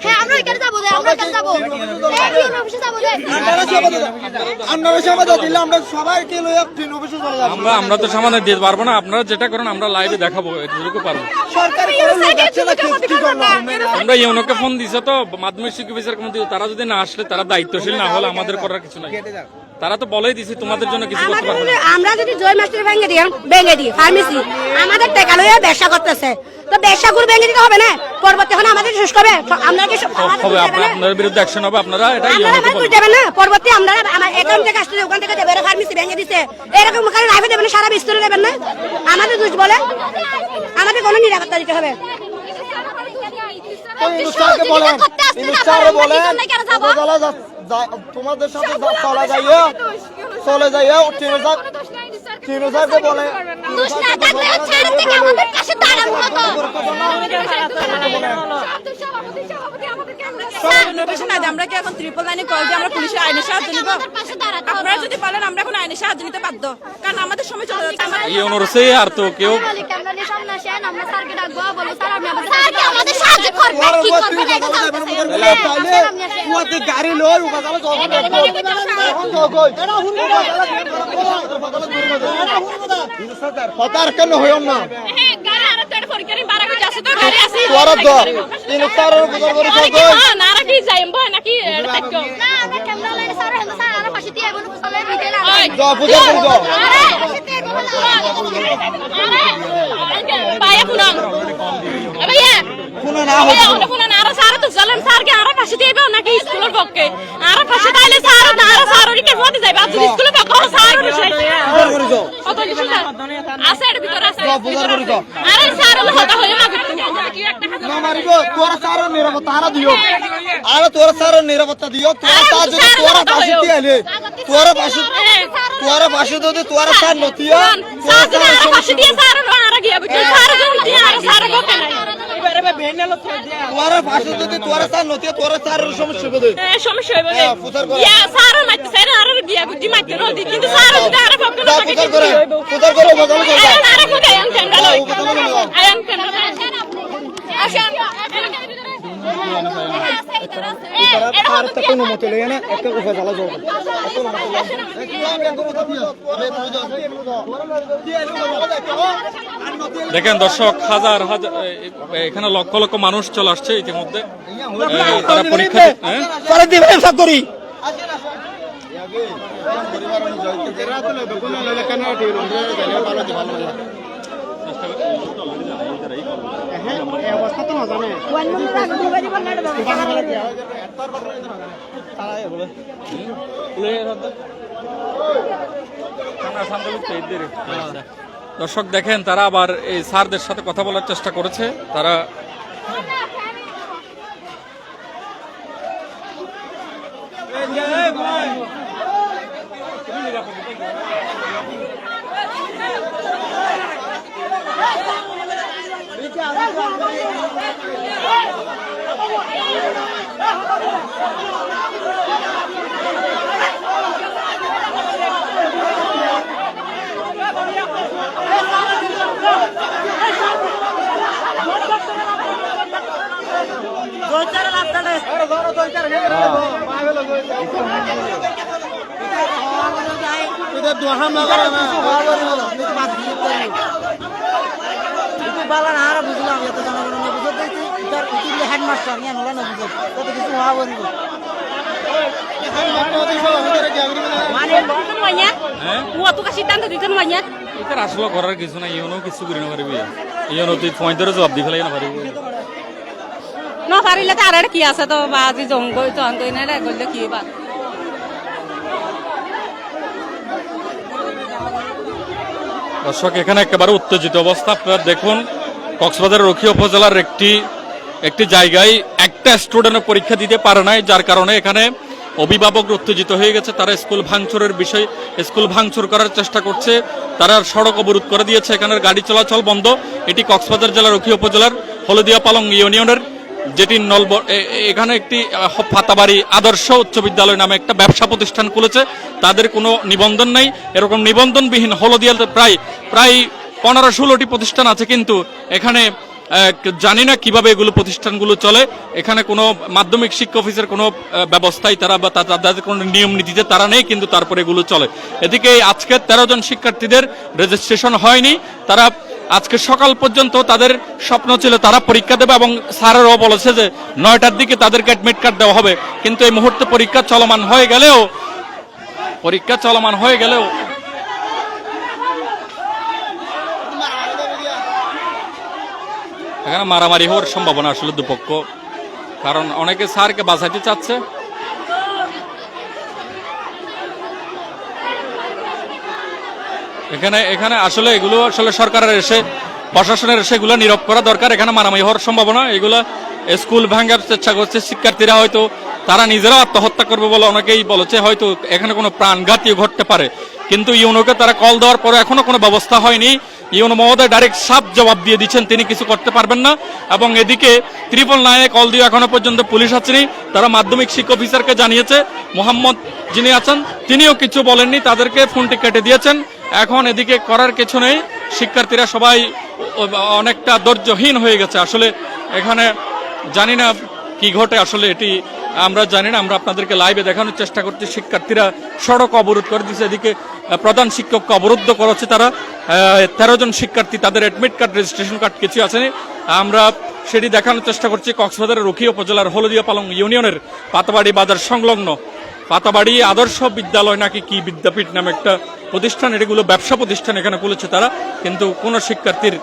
হ্যাঁ আমরা এখানে যাবো আমরা এখানে যাবো অফিসে যাবো আপনারা সমাধান দিলে আমরা সবাইকে লইয়া তিন অফিসে চলে যাব। আমরা তো সমাধান দিতে পারবো না, আপনারা যেটা করেন আমরা লাইভে দেখাবো, এটুকু পারবো। সরকারি কোনো লোক আছে না, কি করলো? আমরা ইউনোকে ফোন দিছে তো মাধ্যমিক শিক্ষা অফিসার কমিটি, তারা যদি না আসলে, তারা দায়িত্বশীল না হলে আমাদের করার কিছু নাই। তারা তো বলেই দিছি তোমাদের জন্য কিছু করতে পারবো না। আমরা যদি জয় মাস্টার ভেঙে দিই ফার্মেসি আমাদের টাকা লইয়া ব্যবসা করতেছে, তো ব্যবসা করে ভেঙে দিতে হবে না, পরবর্তী এখন আমাদের শেষ করবে আমরা কি হবে আপনাদের বিরুদ্ধে অ্যাকশন হবে, আপনারা এটা ইউনোকে বলবেন। দেবেন না, পরবর্তী আমরা আমার অ্যাকাউন্ট থেকে আসলে ওখান থেকে দেবে ফার্মেসি ভেঙে দিছে এরকম করে লাইভে দেবেন, সারা বিস্তরে দেবেন না, আমাদের দোষ বলে আমাদের কোনো নিরাপত্তা দিতে হবে। তোমাদের সাথে চলে যাইয়া তিন সাহেবকে বলে দোষ না থাকলে ছাড় থেকে আমাদের কাছে দাঁড়ানো হতো। আমরা কি এখন ট্রিপল লাইনে কল দিয়ে আমরা পুলিশের আইনের সাহায্য নিব? আমাদের পাশে দাঁড়াতে হবে। আপনারা যদি বলেন আমরা এখন আইনের সাহায্য নিতে বাধ্য, কারণ আমাদের সময় চলে যাচ্ছে। ইউনোর সে আর তো কেউ আমরা স্যারকে ডাকবো, বলবো স্যার আপনি স্যার কি আমাদের সাহায্য করবে? কি করবে না এটা জানতে চাই। গাড়ি লই কথার কেন হইম না হ্যাঁ গাড়ি আর তো পরীক্ষার বারা করে আছে তো গাড়ি আছে তোরা তো তিন তারের বুঝার করে সব হ্যাঁ নারা কি যাইম বয় নাকি এটা থাকো না আমরা ক্যামেরা লাইনে স্যার হেন স্যার আর পাশে দিয়ে বলবো চলে বিকেল যাও পূজা করে যাও পায়া পুনাম ভাইয়া পুনা না ভাইয়া ওটা পুনাম আর স্যার তো চলেন স্যার কি আর পাশে দিবে নাকি স্কুলের পক্ষে আর পাশে তাইলে স্যার না আর স্যার ওরিকে ফোনে যাইবা যদি স্কুলের পক্ষে স্যার ওরে পূজা করে যাও কত কিছু আছে এর ভিতরে আছে পূজা করে যাও আরে স্যার কথা হয়ে মাগুত কি একটা না মারিব তোরা সারা নিরাপত্তা হারা দিও আর তোরা সারা নিরাপত্তা দিও তোরা তা যদি তোরা পাশে দিলে তোরা পাশে যদি তোরা সার নতিয়া স্যার যদি আর পাশে দিয়ে স্যার আর গিয়া বুঝি স্যার যদি আর স্যার বকে নাই তোরা পাশে যদি তোরা সার নতিয়া তোরা সার সমস্যা হবে সমস্যা হবে হ্যাঁ পূজা করে ইয়া স্যার মাইতে স্যার আর গিয়া বুঝি মাইতে নদী কিন্তু স্যার যদি আর বকে না পূজা করে পূজা করে বদল করে আরে আর কোথায় আনছেন দাও আয়ান কেন আসেন আর তো কোনো মতে লয় না একটা উপজেলা যাও দেখেন দর্শক, হাজার হাজার এখানে লক্ষ লক্ষ মানুষ চলে আসছে ইতিমধ্যে, তারা পরীক্ষা করে দিবে সব করি দর্শক দেখেন, তারা আবার এই স্যারদের সাথে কথা বলার চেষ্টা করেছে। তারা এটার আসলে করার কিছু না, ইউনো কিছু করে না পারবি, ইউনো তুই পয়েন্টের জবাব দি ফেলাই না পারবি না পারিলে তো আর কি আছে তো বাজি জঙ্গল তো আনতই না করলে কি বা দর্শক এখানে একেবারে উত্তেজিত অবস্থা। আপনারা দেখুন, কক্সবাজার রক্ষী উপজেলার একটি জায়গায় একটা স্টুডেন্ট পরীক্ষা দিতে পারে নাই, যার কারণে এখানে অভিভাবক উত্তেজিত হয়ে গেছে। তারা স্কুল ভাঙচুরের বিষয়, স্কুল ভাঙচুর করার চেষ্টা করছে, তারা সড়ক অবরোধ করে দিয়েছে, এখানের গাড়ি চলাচল বন্ধ। এটি কক্সবাজার জেলার রক্ষী উপজেলার হলদিয়া পালং ইউনিয়নের যেটি এখানে একটি ফাতাবাড়ি আদর্শ উচ্চ বিদ্যালয় নামে একটা ব্যবসা প্রতিষ্ঠান খুলেছে, তাদের কোনো নিবন্ধন নেই। এরকম নিবন্ধনবিহীন হলদিয়াতে প্রায় 15-16টি প্রতিষ্ঠান আছে, কিন্তু এখানে জানি না কিভাবে এগুলো প্রতিষ্ঠানগুলো চলে। এখানে কোনো মাধ্যমিক শিক্ষা অফিসের কোনো ব্যবস্থাই তারা বা তাদের কোনো নিয়ম নীতিতে তারা নেই, কিন্তু তারপরে এগুলো চলে। এদিকে আজকে 13 জন শিক্ষার্থীদের রেজিস্ট্রেশন হয়নি। তারা আজকে সকাল পর্যন্ত তাদের স্বপ্ন ছিল তারা পরীক্ষা দেবে, এবং স্যারেরও বলেছে যে 9টার দিকে তাদেরকে অ্যাডমিট কার্ড দেওয়া হবে। কিন্তু এই মুহূর্তে পরীক্ষা চলমান হয়ে গেলেও এখানে মারামারি হওয়ার সম্ভাবনা আসলে দুপক্ষ, কারণ অনেকে স্যারকে বাঁচাইতে চাচ্ছে। এখানে আসলে এগুলো আসলে সরকারের এসে প্রশাসনের এসে এগুলো নীরব করা দরকার। এখানে মারামারি হওয়ার সম্ভাবনা, এগুলো স্কুল ভাঙার চেষ্টা করছে শিক্ষার্থীরা, হয়তো তারা নিজেরাও আত্মহত্যা করবে বলে অনেকেই বলেছে। হয়তো এখানে কোনো প্রাণঘাতী ঘটতে পারে, কিন্তু ইউনোকে তারা কল দেওয়ার পরে এখনো কোনো ব্যবস্থা হয়নি। ইউনো মহোদয় ডাইরেক্ট সাফ জবাব দিয়ে দিচ্ছেন তিনি কিছু করতে পারবেন না। এবং এদিকে 999 কল দিয়ে এখনো পর্যন্ত পুলিশ আসেনি। তারা মাধ্যমিক শিক্ষা অফিসারকে জানিয়েছে, মোহাম্মদ যিনি আছেন তিনিও কিছু বলেননি, তাদেরকে ফোনটি কেটে দিয়েছেন। এখন এদিকে করার কিছু নেই, শিক্ষার্থীরা সবাই অনেকটা ধৈর্যহীন হয়ে গেছে। আসলে এখানে জানি না কি ঘটে, আসলে এটি আমরা জানি না। আমরা আপনাদেরকে লাইভে দেখানোর চেষ্টা করছি। শিক্ষার্থীরা সড়ক অবরোধ করে দিচ্ছে, এদিকে প্রধান শিক্ষককে অবরুদ্ধ করেছে তারা। 13 জন শিক্ষার্থী, তাদের অ্যাডমিট কার্ড রেজিস্ট্রেশন কার্ড কিছু আসেনি। আমরা সেটি দেখানোর চেষ্টা করছি। কক্সবাজারের রুখি উপজেলার হলদিয়া পালং ইউনিয়নের পাতাবাড়ি বাজার সংলগ্ন পাতাবাড়ি আদর্শ বিদ্যালয় নাকি কি বিদ্যাপীঠ নামে একটা প্রতিষ্ঠান, এগুলো ব্যবসা প্রতিষ্ঠান এখানে খুলেছে তারা, কিন্তু কোনো শিক্ষার্থীর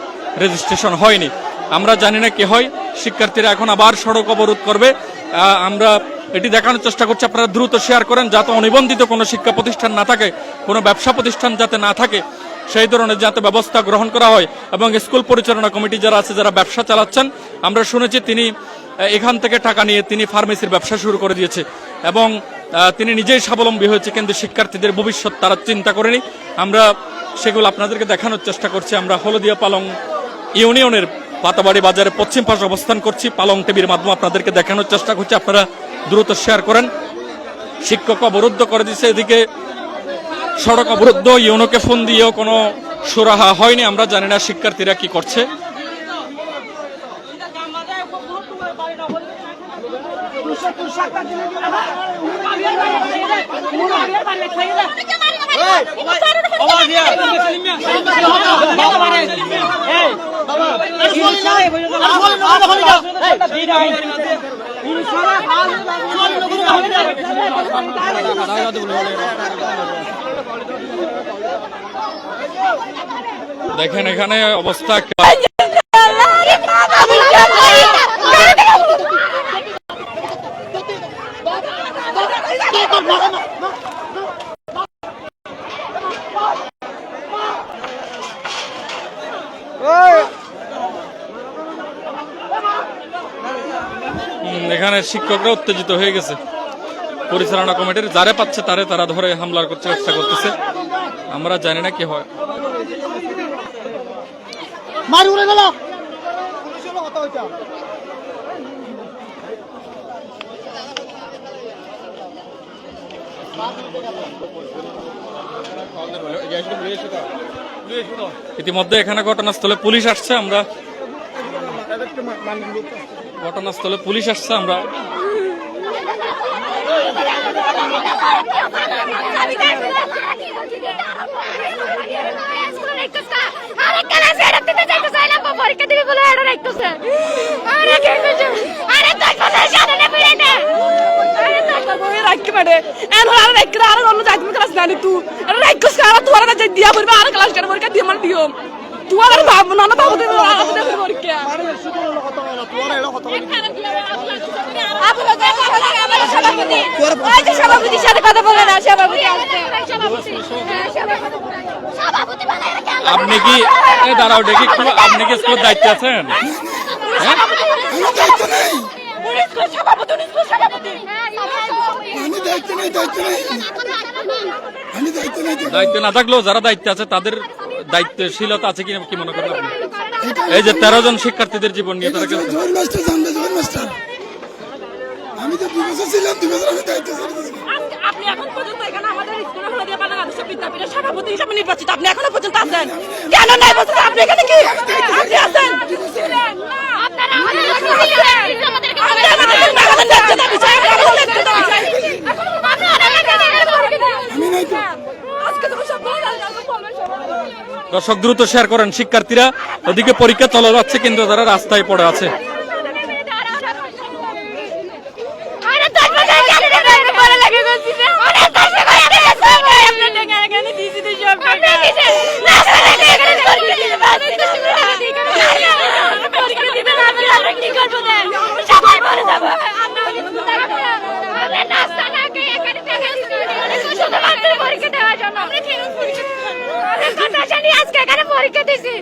রেজিস্ট্রেশন হয়নি। আমরা জানি না কি হয়। শিক্ষার্থীরা এখন আবার সড়ক অবরোধ করবে। আমরা এটি দেখানোর চেষ্টা করছি, আপনারা দ্রুত শেয়ার করেন যাতে অনিবন্ধিত কোনো শিক্ষা প্রতিষ্ঠান না থাকে, কোনো ব্যবসা প্রতিষ্ঠান যাতে না থাকে, সেই ধরনের যাতে ব্যবস্থা গ্রহণ করা হয়। এবং স্কুল পরিচালনা কমিটি যারা আছে, যারা ব্যবসা চালাচ্ছেন, আমরা শুনেছি তিনি এখান থেকে টাকা নিয়ে তিনি ফার্মেসির ব্যবসা শুরু করে দিয়েছে এবং তিনি নিজেই স্বাবলম্বী হয়েছে, কিন্তু শিক্ষার্থীদের ভবিষ্যৎ তারা চিন্তা করেনি। আমরা সেগুলো আপনাদেরকে দেখানোর চেষ্টা করছি। আমরা হলদিয়া পালং ইউনিয়নের পাতাবাড়ি বাজারে পশ্চিম পাশে অবস্থান করছি। পালং টিভির মাধ্যমে আপনাদেরকে দেখানোর চেষ্টা করছি, আপনারা দ্রুত শেয়ার করেন। শিক্ষক অবরুদ্ধ করে দিচ্ছে, এদিকে সড়ক অবরুদ্ধ, ইউনোকে ফোন দিয়েও কোনো সুরাহা হয়নি। আমরা জানি না শিক্ষার্থীরা কি করছে। দেখেন এখানে অবস্থা এখানে শিক্ষকরা উত্তেজিত হয়ে গেছে। পরিচালনা কমিটির যারে পাচ্ছে তারা ধরে হামলার করতে চেষ্টা করতেছে। আমরা জানি না কি হয়। মারি উড়ে গেল। ইতিমধ্যে এখানে ঘটনাস্থলে পুলিশ আসছে। আমরা ঘটনাস্থলে পুলিশ আসছে। আমরা পরীক্ষা দিবি বলে এটা রাখতেছে। আরে কে কইছে? আরে তাই কথা জানে না বিরে না। আরে তাই কথা রাখকে মারে। এন হল আর রাখকে আর অন্য জাতি ক্লাস নানি তুই। আরে রাখকে সারা তুই আর যা দিয়া পড়বে আর ক্লাস করে পরীক্ষা দিয়ে মান দিও। তুই আর ভাব না না ভাবতে আপনি পরীক্ষা। আরে শুধু কথা বলা তুই আর এলো কথা বলি। আপনি সভাপতি। ওই যে সভাপতির সাথে কথা বলে না, সভাপতি আসছে। সভাপতি বানায় রাখা। আপনি কি দাঁড়াও দেখি, আপনি কি স্কুলের দায়িত্বে আছেন? দায়িত্ব না থাকলেও যারা দায়িত্বে আছে তাদের দায়িত্বশীলতা আছে কি মনে করেন আপনি? এই যে 13 জন শিক্ষার্থীদের জীবন নিয়ে তারা আজকে আপনি এখন পর্যন্ত এখানে আমাদের স্কুলে হলদিয়া পালং আদর্শ বিদ্যাপীঠের সভাপতি হিসেবে নির্বাচিত, আপনি এখনো পর্যন্ত আছেন কেন? নাই বছর আপনি এখানে কি আপনি আছেন? আপনারা আমাদের আমাদেরকে দর্শক দ্রুত শেয়ার করেন, শিক্ষার্থীরা ওদিকে পরীক্ষা চলে যাচ্ছে কিন্তু তারা রাস্তায় পড়ে আছে। আজকে এখানে পরীক্ষা দিছি,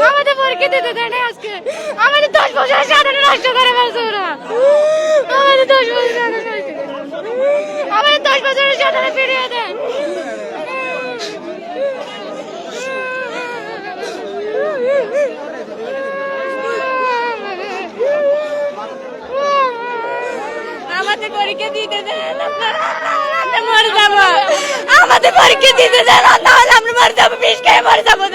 আমাদের পরীক্ষা দিতে দেয় না। আজকে আমাদের 10 বছর সাধারণ নষ্ট করে ফেলছে ওরা, আমাদের 10 বছর আমাদের 10 বছরের সাধারণ ফিরিয়ে দেয়। আমাদের পরীক্ষা দিতে দেন, আমরা মরে যাবো। আমাদের পরীক্ষা দিতে দেন, তাহলে আমরা মরে যাবো, বিষ খেয়ে মরে যাবো।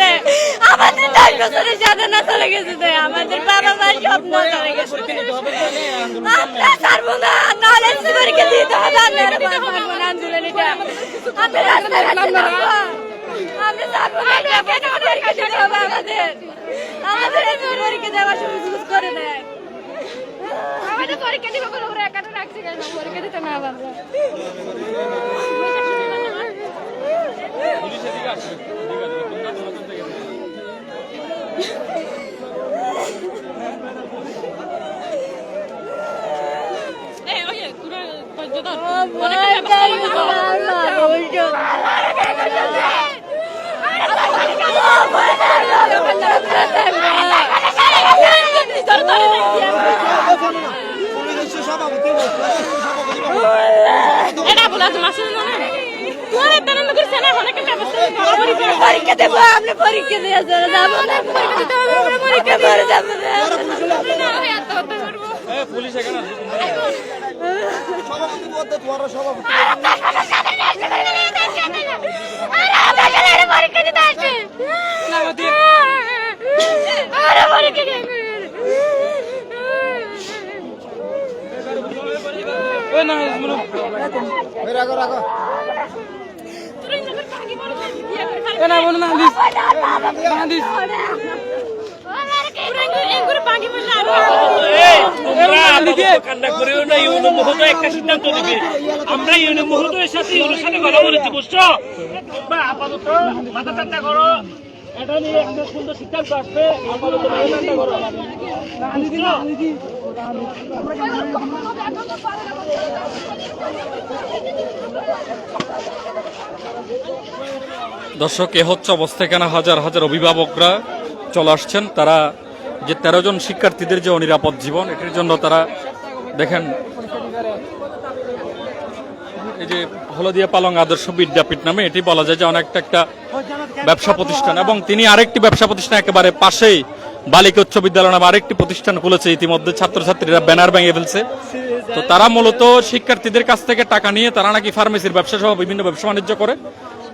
আমাদের 10 বছরের সাধনা চলে গেছে, আমাদের বাবা মার স্বপ্ন চলে গেছে। আমরা ছাড়বো না, নাহলে পরীক্ষা দিতে হবে। আমরা পারবো না আন্দোলন, এটা আমরা রাস্তায় নামবো। আমরা ছাড়বো না, পরীক্ষা দিতে হবে আমাদের। আমাদের পরীক্ষা দেওয়ার সুযোগ করে দেয়। আমাদের পরীক্ষা দিব বলে ওরা একাটা রাখছে কেন? পরীক্ষা দিতে না আমরা পরীক্ষা দেবো, আমরা পরীক্ষা দিয়ে যাবো না, পরীক্ষা দিতে হবে, আমরা পরীক্ষা দিয়ে যাবো না। পুলিশ এখানে আছে। পরীক্ষা দিতে আসছে আমরা ইউনিয়ন মহোদয়ের সাথে কথা বলেছি, বুঝছো? আপাতত মাথা ঠান্ডা করো, এটা নিয়ে একটা সুন্দর সিদ্ধান্ত আসবে। আপাতত মাথা ঠান্ডা করো। দর্শক, এ হচ্ছে অবস্থা। এখানে হাজার হাজার অভিভাবকরা চলে আসছেন। তারা যে 13 জন শিক্ষার্থীদের যে অনিরাপদ জীবন, এটির জন্য তারা দেখেন এই যে হলদিয়া পালং আদর্শ বিদ্যাপীঠ নামে, এটি বলা যায় যে অনেকটা একটা ব্যবসা প্রতিষ্ঠান, এবং তিনি আরেকটি ব্যবসা প্রতিষ্ঠান একেবারে পাশেই বালিকা উচ্চ বিদ্যালয় নামে আরেকটি প্রতিষ্ঠান খুলেছে। ইতিমধ্যে ছাত্রছাত্রীরা ব্যানার ভেঙে ফেলছে। তো তারা মূলত শিক্ষার্থীদের কাছ থেকে টাকা নিয়ে তারা নাকি ফার্মেসির ব্যবসা সহ বিভিন্ন ব্যবসা বাণিজ্য করে,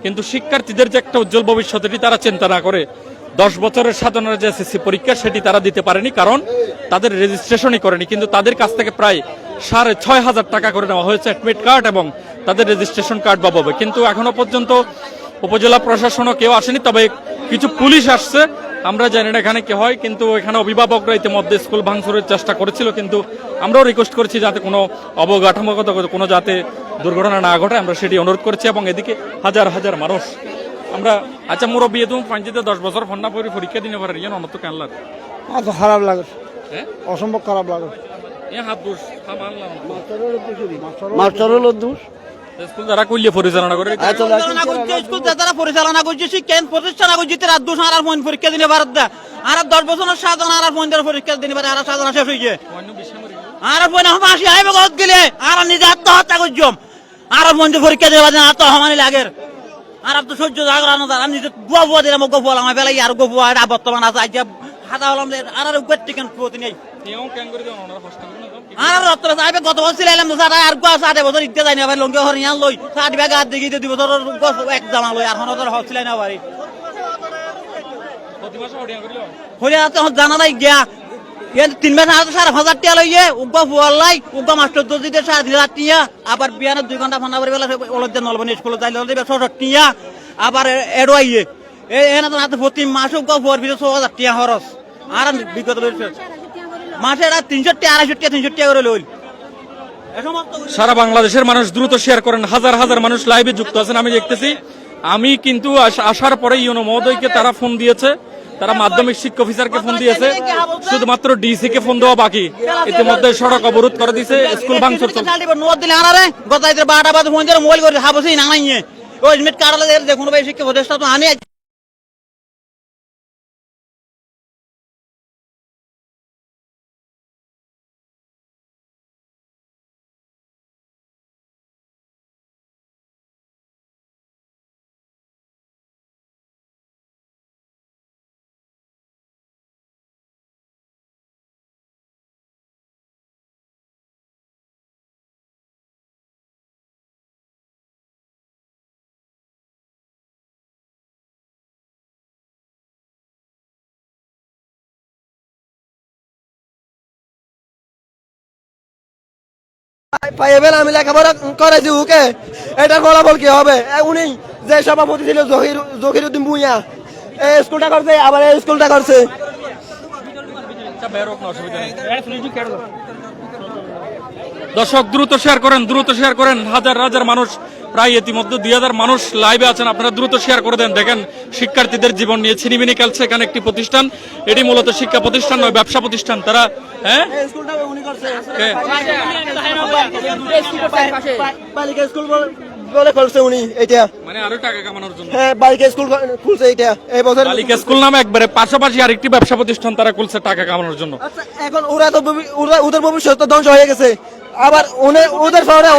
কিন্তু শিক্ষার্থীদের যে একটা উজ্জ্বল ভবিষ্যৎ এটি তারা চিন্তা না করে 10 বছরের সাধনার যে এসএসসি পরীক্ষা সেটি তারা দিতে পারেনি, কারণ তাদের রেজিস্ট্রেশনই করেনি। কিন্তু তাদের কাছ থেকে প্রায় 6,500 টাকা করে নেওয়া হয়েছে অ্যাডমিট কার্ড এবং তাদের রেজিস্ট্রেশন কার্ড পাবে। কিন্তু এখনো পর্যন্ত উপজেলা প্রশাসনও কেউ আসেনি, তবে কিছু পুলিশ আসছে। আমরা জানি না এখানে কি হয়, কিন্তু এখানে অভিভাবকরা ইতিমধ্যে স্কুল ভাঙচুরের চেষ্টা করেছিল, কিন্তু আমরাও রিকোয়েস্ট করেছি যাতে কোনো অবকাঠামোগত কোনো যাতে দুর্ঘটনা না ঘটে, আমরা সেটি অনুরোধ করেছি। এবং এদিকে হাজার হাজার মানুষ আমরা আচ্ছা মুরব্বী তুমি পাঞ্জিতে 10 বছর ফন্না পরি পরীক্ষা দিনে পারে ইয়ে অনত কেন লাগে? এত খারাপ লাগে, হ্যাঁ অসম্ভব খারাপ লাগে। এ হাত দোষ মানলাম মাস্টারের দোষ। স্কুল যারা কইলে পরিচালনা করে স্কুল যারা পরিচালনা করছে শিক্ষা প্রতিষ্ঠান করছে রাত 2 আর ফোন পরীক্ষা দিনে ভারত দা আর 10 বছরের সাধনা আর ফোন ধরে পরীক্ষা দিনে পারে আর সাধনা শেষ হইছে আর ফোন হাসি আইবে গত গেলে আর নিজে আত্মহত্যা করছম আর ফোন পরীক্ষা দিলে বাজে আত্মহামানি লাগে আর তো সহ্য জাগরানো আর নিজে বুয়া বুয়া দিলাম গপু হলাম বেলাই আর গপু আর বর্তমান আছে আজ হাতা হলাম আর উপর টিকেন কোত নেই আর ছাত্র সাহেব গত বছর ছিলাম তো আর 8 বছর ইতে যাই না ভাই লঙ্গে হরিয়ান লই 60 টাকা আর দিকে 2 বছর এক্সাম লই আর হন তোর হচ্ছিল না ভাই প্রতি মাসে অডিয়া করিল হরিয়ান তো জানা নাই গিয়া এন 3 মাস আর 5,000 টাকা লইয়ে উগা ফুয়ালাই উগা মাস্টার তো দিতে 3,500 টাকা আবার বিয়ানে 2 ঘন্টা ফোন আবার বেলা ওলদের নলবনি স্কুলে যাইলে দিবে 600 টাকা আবার এডওয়াইয়ে এনা তো নাতে প্রতি মাসে উগা ফুয়ার ভিতরে 6,000 টাকা খরচ আর বিগত মাসে এটা 300 টাকা 250 টাকা 300 টাকা করে লইল সারা বাংলাদেশের মানুষ দ্রুত শেয়ার করেন, হাজার হাজার মানুষ লাইভে যুক্ত আছেন আমি দেখতেছি। আমি কিন্তু আসার পরে ইউনো মহোদয়কে তারা ফোন দিয়েছে, তারা মাধ্যমিক শিক্ষা অফিসারকে ফোন দিয়েছে, শুধুমাত্র ডিসি কে ফোন দেওয়া বাকি। ইতিমধ্যে সড়ক অবরোধ করে দিয়েছে, স্কুল ভাঙচুর চলছে। নোট দিলে আনারে গত রাতে 12টা বাজে ফোন দিয়ে মোবাইল করে হাবসি না নাইয়ে ওই মিট কাটালে দেখুন ভাই শিক্ষা প্রতিষ্ঠা তো আনি পাইবেন আমি লেখাপড়া করেছি ওকে, এটা ফলাফল কি হবে? উনি যে সভাপতি ছিল জহিরুদ্দিন ভুঁইয়া, এই স্কুলটা করছে, আবার এই স্কুলটা করছে। দর্শক দ্রুত শেয়ার করেন, দ্রুত শেয়ার করেন। হাজার হাজার মানুষ, প্রায় ইতিমধ্যে 2,000 মানুষ লাইভে আছেন, আপনারা দ্রুত শেয়ার করে দেন। দেখেন শিক্ষার্থীদের জীবন নিয়ে ছিনিমিনি খেলছে এখানে একটি প্রতিষ্ঠান। এটি মূলত শিক্ষা প্রতিষ্ঠান নয়, ব্যবসা প্রতিষ্ঠান। তারা বালিকা স্কুল বলে করছে উনি, এটা মানে আরো টাকা কামানোর জন্য। হ্যাঁ, বালিকা স্কুল খুলছে এটা এই বছর। বালিকা স্কুল নামে একবারে পাশাপাশি আরেকটি ব্যবসা প্রতিষ্ঠান তারা খুলছে টাকা কামানোর জন্য। আচ্ছা, এখন ওরা তো ওদের ভবিষ্যৎ তো ধ্বংস হয়ে গেছে। আবার ওদের শহরে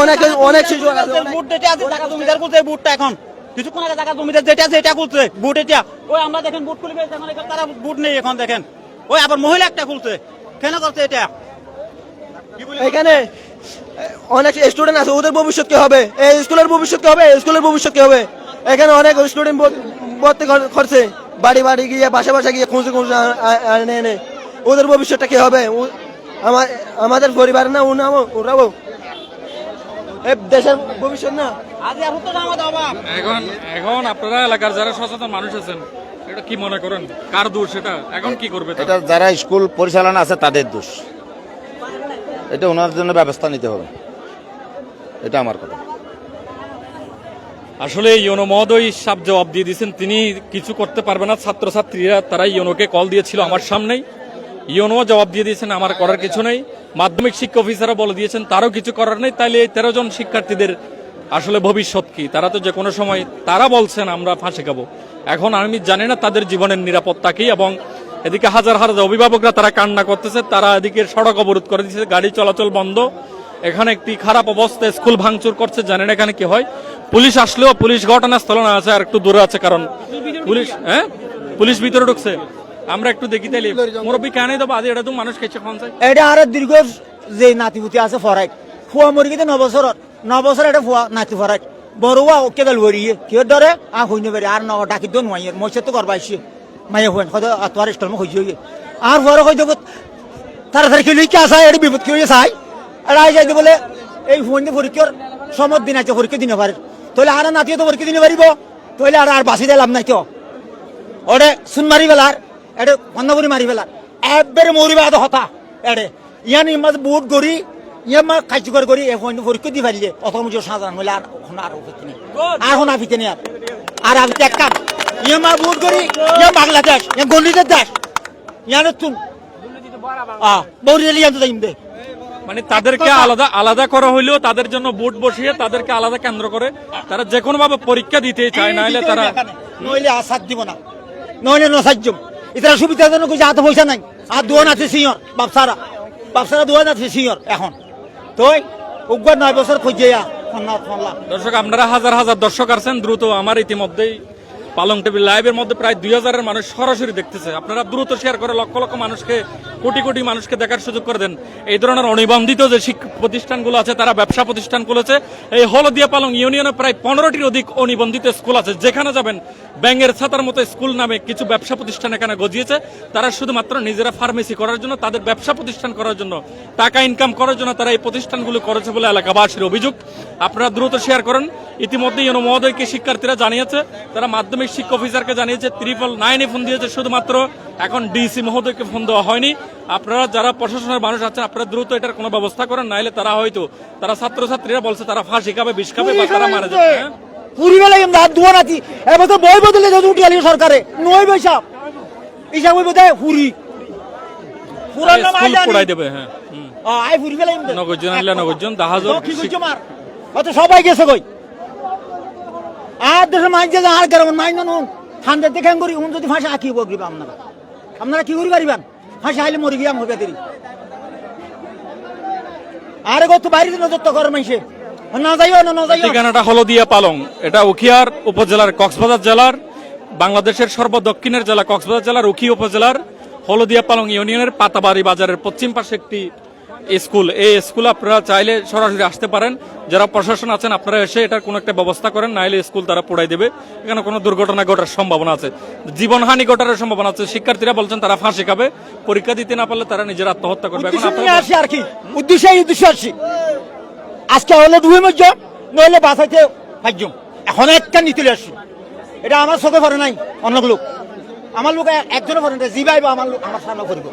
অনেক শিশু আছে। বুট যেটা আছে টাকা জমিদার করতে বুটটা এখন কিছুক্ষণ আগে টাকা জমিদার যেটা আছে এটা খুলছে বুট এটা ওই আমরা দেখেন বুট খুলে গেছে এখন তারা বুট নেই এখন দেখেন ওই আবার মহিলা একটা খুলছে কেন করছে এটা এখানে অনেক স্টুডেন্ট আছে, ওদের ভবিষ্যৎ কি হবে? এই স্কুলের ভবিষ্যৎ কি হবে? স্কুলের ভবিষ্যৎ কি হবে? এখানে অনেক স্টুডেন্ট ভর্তি করছে, বাড়ি বাড়ি গিয়ে বাসা বাসা গিয়ে খুঁজে এনে ওদের ভবিষ্যৎটা কি হবে? আমাদের পরিবার না ওরাও দেশের ভবিষ্যৎ না। এখন আপনারা এলাকার যারা সচেতন মানুষ আছেন, এটা কি মনে করেন কার দোষ? এটা এখন কি করবে? এটা যারা স্কুল পরিচালনা আছে তাদের দোষ, এটা ওনার জন্য ব্যবস্থা নিতে হবে, এটা আমার কথা। আসলে ইউনো মহোদয় সাহেব জবাব দিয়ে দিয়েছেন, তিনি কিছু করতে পারবে না। ছাত্রছাত্রীরা তারা ইউনোকে কল দিয়েছিল আমার সামনেই, ইউনো জবাব দিয়ে দিয়েছেন আমার করার কিছু নেই। মাধ্যমিক শিক্ষা অফিসাররা বলে দিয়েছেন তারও কিছু করার নেই। তাইলে এই 13 জন শিক্ষার্থীদের আসলে ভবিষ্যৎ কি? তারা তো যে কোনো সময় তারা বলছেন আমরা ফাঁসি খাবো। এখন আমি জানি না তাদের জীবনের নিরাপত্তা কি। এবং এদিকে হাজার হাজার অভিভাবকরা তারা কান্না করতেছে, তারা এদিকে সড়ক অবরোধ করে দিচ্ছে, গাড়ি চলাচল বন্ধ। এখানে একটি খারাপ অবস্থা, স্কুল ভাঙচুর করছে, জানেন এখানে কি হয়। পুলিশ আসলেও পুলিশ ঘটনাস্থলে না আছে, আর একটু দূরে আছে, কারণ পুলিশ ভিতরে ঢুকছে। আমরা একটু দেখি তাইলে মুরব্বী কেন দেবো আজ এটা তো মানুষ খেয়েছে খান চাই। এটা আর দীর্ঘ যে নাতিপুতি আছে ফরাই ফুয়া মরি গেছে 9 বছর এটা ফুয়া নাতি ফরাই বড়ুয়া ওকে গেল বরিয়ে কেউ ধরে হইনে পারি আর ডাকি দো নয় মইসে তো করবা আইসি মাইয়া হুয়েন হয়তো তোমার স্টল মে হইছে আর পরে কই দেব তাড়াতাড়ি খেলি কি আসা এটা বিপদ কি হয়ে চাই আর আই যাইতে বলে এই হুয়েন পরীক্ষার সময় দিন আছে পরীক্ষা দিনে পারে তাহলে আর নাতিও তো পরীক্ষা দিনে পারিব তাহলে আর বাঁচি দিলাম নাই তো ওরে শুন মারি বেলার এটা বন্ধ করে মারি বেলার একবারে মরিবা তো হতা এড়ে ইয়ান ইমাজ বুট গড়ি ইয়া কাজ করি এখন পরীক্ষা দিয়ে পারিলে অত মুজো সাধারণ হলে আর এখন আফিতে নেই আর আমি এক কাম ইয়া বুট গড়ি ইয়া বাংলাদেশ ইয়া গলিদের দেশ ইয়ানে তুন বৌরিয়ালি জানতে যাইম দে মানে তাদেরকে আলাদা আলাদা করা হইলেও তাদের জন্য বুট বসিয়ে তাদেরকে আলাদা কেন্দ্র করে তারা যে কোনো ভাবে পরীক্ষা দিতে চায়, নাইলে তারা নইলে আসাদ দিব না, নইলে নসাজ্য এটা সুবিধার জন্য কিছু হাতে পয়সা নাই আর দোয়ান আছে সিনিয়র বাপসারা দোয়ান আছে সিনিয়র এখন তুই উগ্র 9 বছর খুঁজে দর্শক আপনারা হাজার হাজার দর্শক আছেন, দ্রুত আমার ইতিমধ্যেই পালং টিভি লাইভের মধ্যে প্রায় 2000-এর মানুষ সরাসরি দেখতেছে। আপনারা দ্রুত শেয়ার করে লক্ষ লক্ষ মানুষকে, কোটি কোটি মানুষকে দেখার সুযোগ করে দেন। এই ধরনের অনিবন্ধিত যে শিক্ষা প্রতিষ্ঠানগুলো আছে, তারা ব্যবসা প্রতিষ্ঠান খুলেছে। এই হলদিয়া পালং ইউনিয়নে প্রায় 15টির অধিক অনিবন্ধিত স্কুল আছে। যেখানে যাবেন ব্যাঙের ছাতার মতো স্কুল নামে কিছু ব্যবসা প্রতিষ্ঠান এখানে গজিয়েছে। তারা শুধুমাত্র নিজেরা ফার্মেসি করার জন্য, তাদের ব্যবসা প্রতিষ্ঠান করার জন্য, টাকা ইনকাম করার জন্য তারা এই প্রতিষ্ঠানগুলো করেছে বলে এলাকাবাসীর অভিযোগ। আপনারা দ্রুত শেয়ার করেন। ইতিমধ্যে ইউনো মহোদয়কে শিক্ষার্থীরা জানিয়েছে, তারা মাধ্যমিক শিক্ষা অফিসারকে জানিয়েছে, 999 ফোন দিয়েছে, শুধুমাত্র এখন ডিসি মহোদয়কে ফোন দেওয়া হয়নি। আপনারা যারা প্রশাসনের মানুষ আছেন, আপনারা দ্রুত এটার কোনো ব্যবস্থা করেন, নাইলে তারা হয়তো ছাত্রছাত্রীরা বলছে তারা ফাঁসি খাবে, বিষ খাবে বা তারা মারা যাবে। পুরিবেলা এম হাত ধোয়া নাতি এবার তো বই বদলে যদি উঠি আলি সরকারে নয় বৈশাখ ইসা বই বোধহয় হুরি পুরান নাম স্কুল পড়াই দেবে। হ্যাঁ, আই পুরিবেলা এম নগরজন আনলে নগরজন দাহাজর কি কইছো মার অত সবাই গেছে কই আর দেশে মাইন যে আর গরম মাইন নুন ঠান্ডা দেখেন করি উন যদি ফাঁসি আঁকি বগরিবা আপনারা কি করি পারিবেন ফাঁসি আইলে মরি গিয়াম হবে দেরি আরে গত বাইরে নজর তো গরম আইছে না যাইও না যাইও। ঠিকানাটা হলদিয়া পালং, এটা উখিয়ার উপজেলার কক্সবাজার জেলার, বাংলাদেশের সর্বদক্ষিণের জেলা কক্সবাজার জেলার উখিয়া উপজেলার হলদিয়া পালং ইউনিয়নের পাতাবাড়ি বাজারের পশ্চিম পাশে একটি স্কুল। এই স্কুলে আপনারা চাইলে সরাসরি আসতে পারেন। যারা প্রশাসন আছেন আপনারা এসে এটার কোনো একটা ব্যবস্থা করেন, নাইলে স্কুল তারা পোড়াই দেবে। এখানে কোনো দুর্ঘটনা ঘটার সম্ভাবনা আছে, জীবনহানি ঘটার সম্ভাবনা আছে। শিক্ষার্থীরা বলছেন তারা ফাঁসি খাবে, পরীক্ষা দিতে না পারলে তারা নিজের আত্মহত্যা করবে। এখন আপনারা আসি আর কি উদ্দেশ্যে আসছি আজকে হলে দুই মজ্জ নইলে বাসাইতে ফাইজম এখন একটা নিতে আসছি। এটা আমার চোখে পড়ে নাই, অন্য লোক আমার লোক একজনে পড়ে না, জিবাই বা আমার লোক আমার সামনে করিব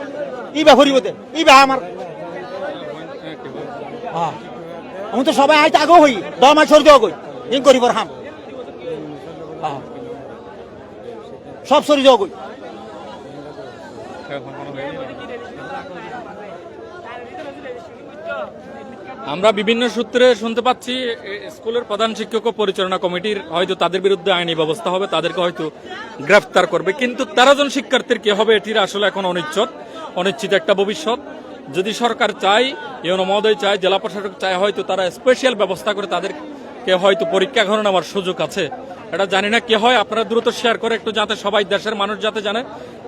ইবা করিব ইবা আমার আমি তো সবাই আইতে আগেও হই 10 মাস সরি দেওয়া কই ইন করিব হাম সব সরি দেওয়া কই। আমরা বিভিন্ন সূত্রে শুনতে পাচ্ছি স্কুলের প্রধান শিক্ষক ও পরিচালনা কমিটির হয়তো তাদের বিরুদ্ধে আইনি ব্যবস্থা হবে, তাদেরকে হয়তো গ্রেফতার করবে। কিন্তু 13 জন শিক্ষার্থীর কি হবে এটির আসলে এখন অনিশ্চিত একটা ভবিষ্যৎ। যদি সরকার চায়, ইউনো মহোদয় চায়, জেলা প্রশাসক চায়, হয়তো তারা স্পেশাল ব্যবস্থা করে তাদেরকে হয়তো পরীক্ষা ঘরে নেওয়ার সুযোগ আছে। এটা জানি না কি হয়। আপনারা দ্রুত শেয়ার করে একটু, যাতে সবাই দেশের মানুষ যাতে জানে।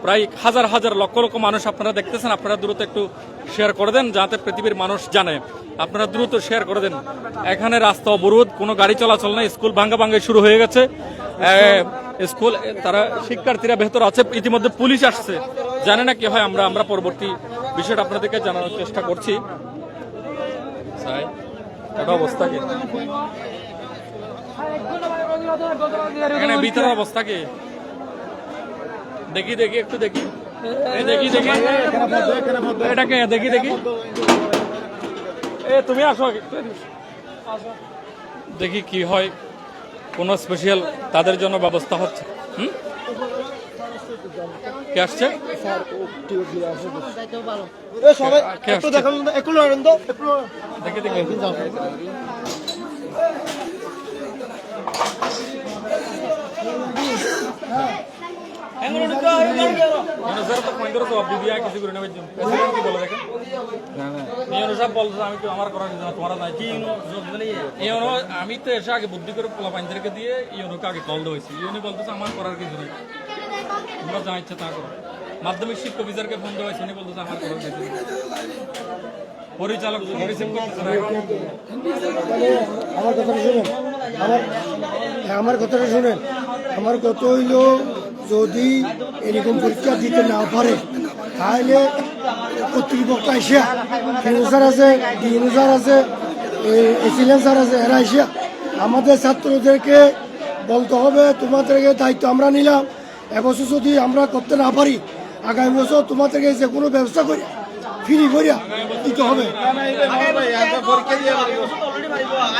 প্রায় হাজার হাজার লক্ষ লক্ষ মানুষ আপনারা দেখতেছেন, আপনারা দ্রুত একটু শেয়ার করে দেন যাতে পৃথিবীর মানুষ জানে। আপনারা দ্রুত শেয়ার করে দেন। এখানে রাস্তা অবরোধ, কোনো গাড়ি চলাচল নেই, স্কুল ভাঙ্গা শুরু হয়ে গেছে। স্কুল তারা শিক্ষার্থীরা ভেতর আছে, ইতিমধ্যে পুলিশ আসছে। জানে না কি হয়, আমরা পরবর্তী বিষয়টা আপনাদেরকে জানানোর চেষ্টা করছি। অবস্থা কি এখানে ভিতরের অবস্থা কি দেখি একটু দেখি এটাকে দেখি তুমি আসো দেখি কি হয়। কোন স্পেশাল তাদের জন্য ব্যবস্থা হচ্ছে। কে আসছে? আমি তো এসে আগে বুদ্ধি করে পোলা পাইনদেরকে দিয়ে ইউনোকে আগে কল দিয়েছি। ইউনি বলতেছে আমার করার কিছু নেই, তোমরা যা ইচ্ছা তা করো। মাধ্যমিক শিক্ষা অফিসারকে ফোন দেওয়া হয়েছে, উনি বলতেছে আমার করার কিছু নেই। পরিচালক রিসিভ করতেছে না। আমার কথাটা শুনেন, আমার কত হইল যদি এরকম পরীক্ষা দিতে না পারে তাহলে কর্তৃপক্ষ আসিয়া ফিউচার আছে, ডিএনএসার আছে, এসিলেন্সার আছে, এরা আসিয়া আমাদের ছাত্রদেরকে বলতে হবে তোমাদেরকে দায়িত্ব আমরা নিলাম। এবছর যদি আমরা করতে না পারি, আগামী বছর তোমাদেরকে যে কোনো ব্যবস্থা করি ফ্রি করিয়া দিতে হবে।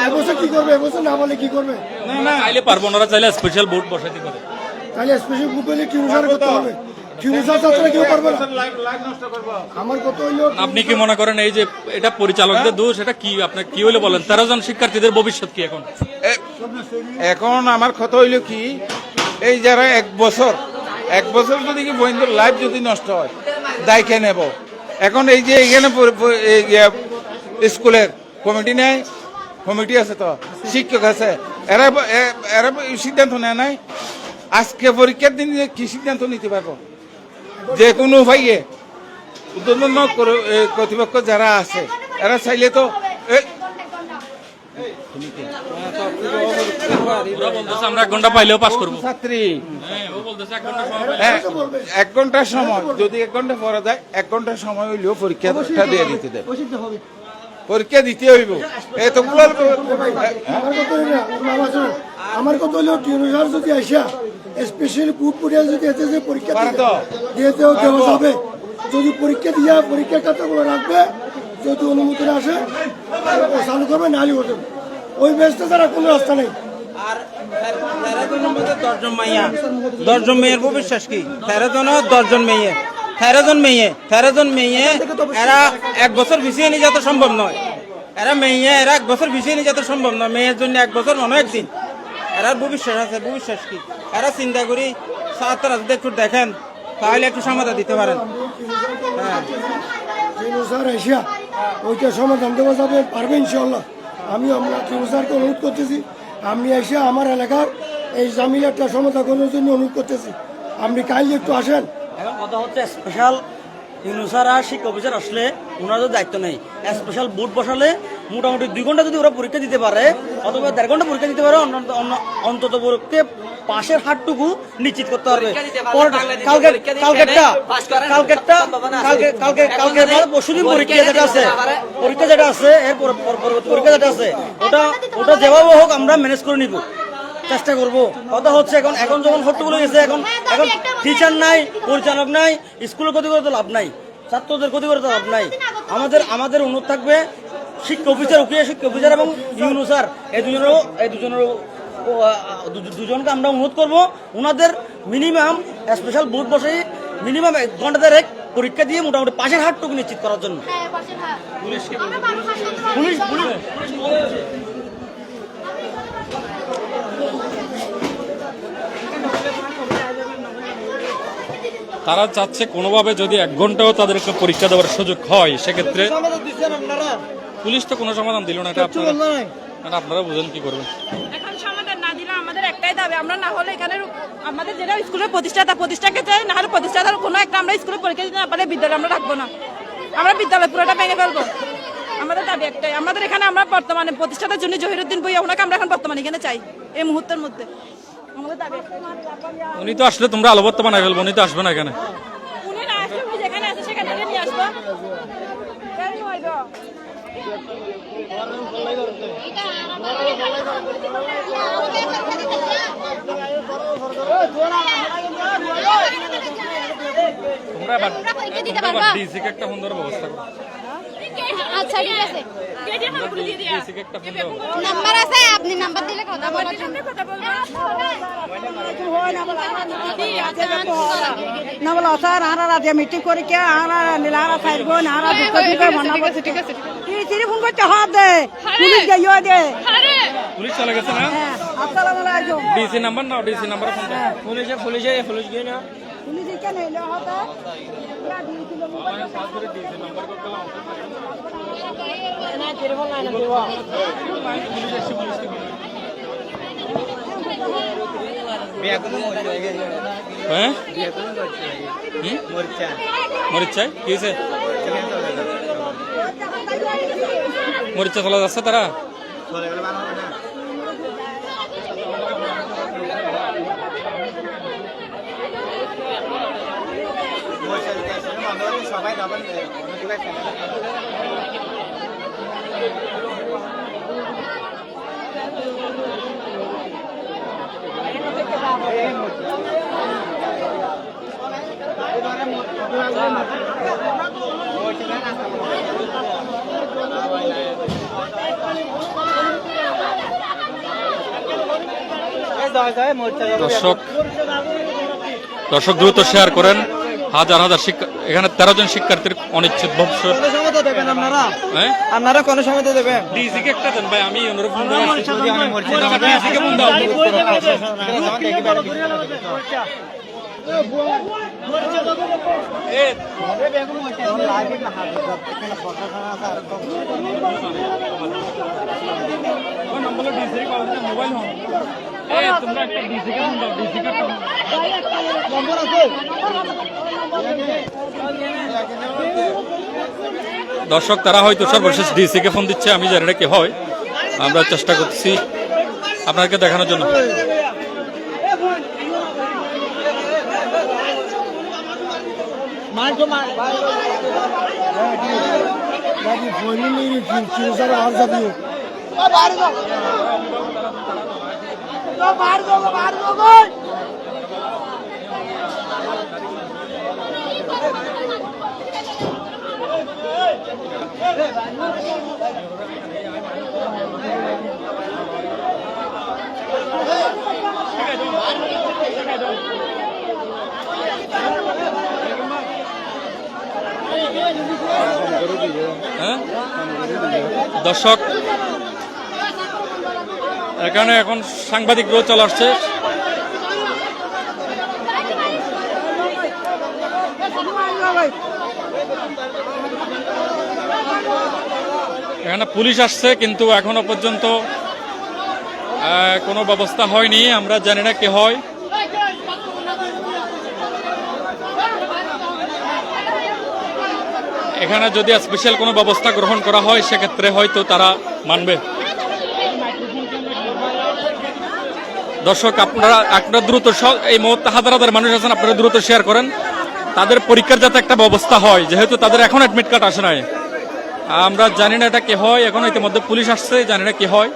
এবছর কি করবে, এবছর না বলে কি করবে? চাইলে পারবো না, চাইলে স্পেশাল বোর্ড বসাইতে পারে, তাহলে স্পেশাল গ্রুপ হলে টিউশন করতে হবে। টিউশন ছাত্ররা কেউ পারবে না। আমার কত হইল, আপনি কি মনে করেন এই যে এটা পরিচালকদের দোষ? এটা কি আপনার কি হইলে বলেন? 13 জন শিক্ষার্থীদের ভবিষ্যৎ কি এখন? এখন আমার কথা হইল কি, এই যারা এক বছর যদি কি বইন্দ্র লাইফ যদি নষ্ট হয়, দায় কে নেব? এখন এই যে এখানে স্কুলের কমিটি নেই, কমিটি আছে তো শিক্ষক আছে, এরা সিদ্ধান্ত নেয় নাই। আজকে পরীক্ষার দিন কি সিদ্ধান্ত নিতে পারবো? যে কোনো উপায়ে উদ্বোধন কর্তৃপক্ষ যারা আছে এরা চাইলে তো ওরা বলতেছে আমরা 1 ঘন্টা পাইলেও পাস করবো। ছাত্রী হ্যাঁ, ও বলতেছে 1 ঘন্টা সময় পাইলে- হ্যাঁ, 1 ঘন্টার সময় যদি 1 ঘন্টা পরে যায় 1 ঘন্টার সময় হইলেও পরীক্ষাটা দিয়ে দিতে দেয়। পরীক্ষা দিতে হইব এতগুলো আমার কথা হলো টিউনিভার যদি আসা স্পেশালি বুট পড়িয়া যদি এতে যে পরীক্ষা দিতেও দেওয়া যাবে, যদি পরীক্ষা দিয়া পরীক্ষার খাতাগুলো রাখবে, যদি অনুমতি আসে ও চালু করবে, নাহলে হতে ওই বেসটা তারা কোনো রাস্তা নেই। আর 10জন মেয়ের ভবিষ্যৎ কি? 10জন মেয়ে 13জন মেয়ে এরা 1 বছর পিছিয়ে নিয়ে যেতে সম্ভব নয়। এরা 1 বছর পিছিয়ে নিয়ে যেতে সম্ভব নয়। মেয়ের জন্য 1 বছর মনে একদিন। এরা ভবিষ্যৎ আছে, ভবিষ্যৎ কি? এরা চিন্তা করি ছাত্ররা যদি একটু দেখেন তাহলে একটু সমাধান দিতে পারেন। এশিয়া ওইটা সমাধান দেওয়া যাবে, পারবে ইনশাল্লাহ। আমি আমরা টিউনিভারকে অনুরোধ করতেছি, আপনি এসে আমার এলাকার এই জামিলাটা সমাধান করার জন্য অনুরোধ করতেছি, আপনি কাল একটু আসেন। এখন কথা হচ্ছে স্পেশাল ইউনুসার আর শিক্ষা অফিসার আসলে ওনাদের দায়িত্ব নেই। স্পেশাল বুট বসালে মোটামুটি 2 ঘন্টা যদি ওরা পরীক্ষা দিতে পারে অথবা 1.5 ঘন্টা পরীক্ষা দিতে পারে, অন্তত পক্ষে পাশের হারটুকু নিশ্চিত করতে পারবে। কালকে পরশুদিন পরীক্ষা যেটা আছে এর পরবর্তী পরীক্ষা যেটা আছে ওটা যেভাবে হোক আমরা ম্যানেজ করে নিব, চেষ্টা করব। কথা হচ্ছে এখন যখন হট্টগোল গেছে, এখন টিচার নাই, পরিচালক নাই, স্কুলের ক্ষতি করে তো লাভ নাই, ছাত্রদের ক্ষতি করে তো লাভ নাই। আমাদের অনুরোধ থাকবে শিক্ষা অফিসার, উকিল শিক্ষা অফিসার এবং ইউনুসার এই দুজনকে আমরা অনুরোধ করবো ওনাদের মিনিমাম স্পেশাল বুথ বসে মিনিমাম 1 ঘন্টা ধরে পরীক্ষা দিয়ে মোটামুটি পাশের হারটুকু নিশ্চিত করার জন্য। পুলিশ তারা চাচ্ছে কোনোভাবে যদি 1 ঘন্টাও তাদেরকে পরীক্ষা দেওয়ার সুযোগ হয়, সেক্ষেত্রে পুলিশ তো কোনো সমাধান দিল না। এটা আপনারা বুঝেন কি করবেন? এখন সমাধান না দিলে আমাদের একটাই দাবি, আমরা না হলে এখানে আমাদের যেটা স্কুলের প্রতিষ্ঠাকে চাই, না হলে প্রতিষ্ঠাতার কোনো একটা আমরা স্কুলে পরীক্ষা দিতে না পারলে বিদ্যালয় আমরা রাখবো না, আমরা বিদ্যালয় পুরোটা ভেঙে ফেলবো। আমাদের দাবি একটাই, আমাদের এখানে আমরা বর্তমানে প্রতিষ্ঠাতার জন্য জহিরুদ্দিন ভূঁইয়া ওনাকে আমরা এখন বর্তমানে এখানে চাই এই মুহূর্তের মধ্যে। আমাদের দাবি উনি তো আসলে তোমরা আলোবর্ত বানাই ফেলবো, উনি তো আসবে না এখানে। উনি না আসলে উনি যেখানে আছে সেখানে নিয়ে আসবো। তোমরা ডিসিকে একটা সুন্দর ব্যবস্থা করো। আচ্ছা ঠিক আছে, ডিসিকে একটা ফোন দাও। নাম্বার আছে, আপনি নাম্বার দিলে কথা বলবো। না বলো স্যার আরা রাতে মিটিং করে কে আরা নীলারা ফাইরবো না আরা দুঃখ দিবে মনা বলছে। ঠিক আছে কি টেলিফোন করতে হাত দে, পুলিশ যাইও দে। পুলিশ চলে গেছে না? আসসালামু আলাইকুম। ডিসি নাম্বার নাও, ডিসি নাম্বার ফোন দাও। পুলিশ গিয়ে না পুলিশ কেন এলো হতা পুরা দিয়েছিল মোবাইল ডিসি নাম্বার করতে লাও। না টেলিফোন লাইন দিব। হ্যাঁ মরিচা কি হয়েছে? মরিচা চলে যাচ্ছে তারা। দর্শক দ্রুত শেয়ার করেন। হাজার এখানে 13 জন শিক্ষার্থীর অনিশ্চিত ভবিষ্যৎ। আপনারা কোন সময় দেবেন? ডিসিকে একটা দেন ভাই, আমি অনুরোধ ফোন দাও। মোবাইল তোমরা একটা ডিসি কে ফোন দাও, ডিসি কে ফোন। দর্শক তারা হয়তো সর্বশেষ ডিসি কে ফোন দিচ্ছে, আমি জানি না কি হয়, আমরা চেষ্টা করছি আপনাকে দেখানোর জন্য। হ্যাঁ দর্শক এখানে এখন সাংবাদিকরাও চলে আসছে। এখানে পুলিশ আসছে কিন্তু এখনো পর্যন্ত কোনো ব্যবস্থা হয়নি, আমরা জানি না কি হয়। এখানে যদি স্পেশাল কোনো ব্যবস্থা গ্রহণ করা হয় সেক্ষেত্রে হয়তো তারা মানবে। দর্শক আপনারা দ্রুত, এই মুহূর্তে হাজার হাজার মানুষ আছেন, আপনারা দ্রুত শেয়ার করেন তাদের পরীক্ষার যাতে একটা ব্যবস্থা হয়, যেহেতু তাদের এখন অ্যাডমিট কার্ড আসে নাই। আমরা জানি না এটা কি হয়, এখন ইতিমধ্যে পুলিশ আসছে, জানি না কি হয়।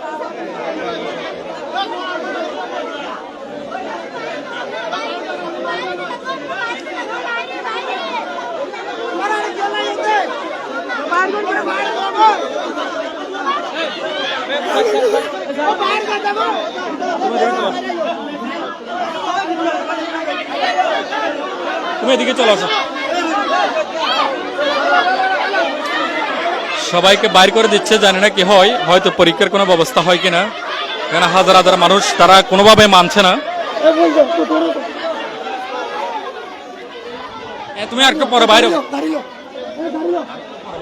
তুমি এদিকে চলো আসো। সবাইকে বাইর করে দিচ্ছে, জানি না কি হয়, হয়তো পরীক্ষার কোনো ব্যবস্থা হয় কিনা। এখানে হাজার হাজার মানুষ, তারা কোনোভাবে মানছে না। তুমি আর একটু পরে বাইরে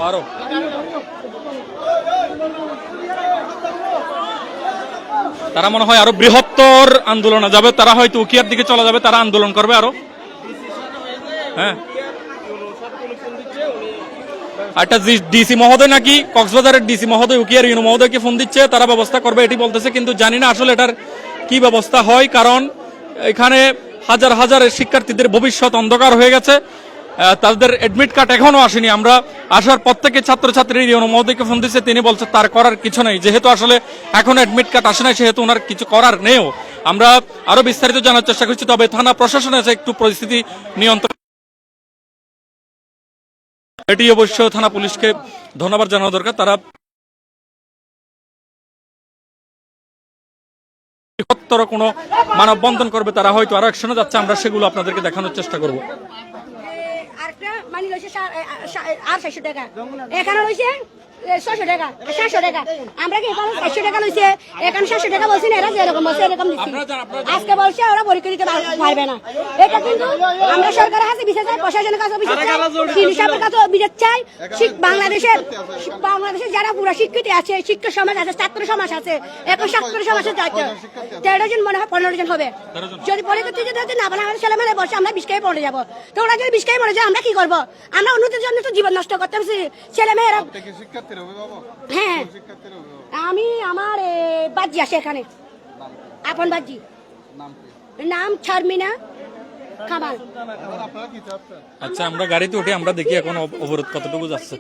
বারো। তারা মনে হয় আরো বৃহত্তর আন্দোলনে যাবে, তারা হয়তো উকিয়ার দিকে চলে যাবে, তারা আন্দোলন করবে আরো। হ্যাঁ, একটা ডিসি মহোদয় নাকি কক্সবাজারের ডিসি মহোদয় উকিয়ার ইউনো মহোদয়কে ফোন দিচ্ছে, তারা ব্যবস্থা করবে এটি বলতেছে, কিন্তু জানি না আসলে এটার কি ব্যবস্থা হয়, কারণ এখানে হাজার হাজার শিক্ষার্থীদের ভবিষ্যৎ অন্ধকার হয়ে গেছে। তাদের এডমিট কার্ড এখনো আসেনি। আমরা আসার পর থেকে ছাত্রছাত্রী ইউনো মহোদয়কে ফোন দিচ্ছে, তিনি বলছে তার করার কিছু নেই, যেহেতু আসলে এখন এডমিট কার্ড আসে নাই সেহেতু ওনার কিছু করার নেই। আমরা আরো বিস্তারিত জানার চেষ্টা করছি, তবে থানা প্রশাসন আছে একটু পরিস্থিতি নিয়ন্ত্রণ। এটি অবশ্য থানা পুলিশকে ধন্যবাদ জানানো দরকার, তারা বৃহত্তর কোনো মানববন্ধন করবে, তারা হয়তো আরো একশনে যাচ্ছে, আমরা সেগুলো আপনাদেরকে দেখানোর চেষ্টা করব। আর 600 টাকা এখানে রয়েছে 600 টাকা 700 টাকা, আমরা কি এখানে 700 টাকা লইছে, এখানে 700 টাকা বলছেন, এরা যেরকম বলছে এরকম দিচ্ছি। আজকে বলছে ওরা পরীক্ষা দিতে পারবে না, এটা কিন্তু আমরা সরকারের কাছে বিচার চাই, প্রশাসনের কাছে বিচার চাই, সিনিসাবের কাছে বিচার চাই। বাংলাদেশের যারা পুরো শিক্ষিত আছে, শিক্ষক সমাজ আছে, ছাত্র সমাজ আছে, এখন ছাত্র সমাজের দায়িত্ব 13 জন মনে হয় 15 জন হবে। যদি পরীক্ষা দিতে না বলে আমাদের ছেলেমেয়েরা বলছে আমরা 20 টাকায় পড়ে যাবো, তো ওরা যদি 20 টাকায় মরে যায় আমরা কি করবো? আমরা অন্যদের জন্য তো জীবন নষ্ট করতে পারছি ছেলেমেয়েরা। হ্যাঁ, আমি আমার বাজি আসে এখানে, আপন বাজি, নাম শারমিনা খামাল। আচ্ছা, আমরা গাড়িতে উঠে আমরা দেখি এখন অবরোধ কতটুকু যাচ্ছে।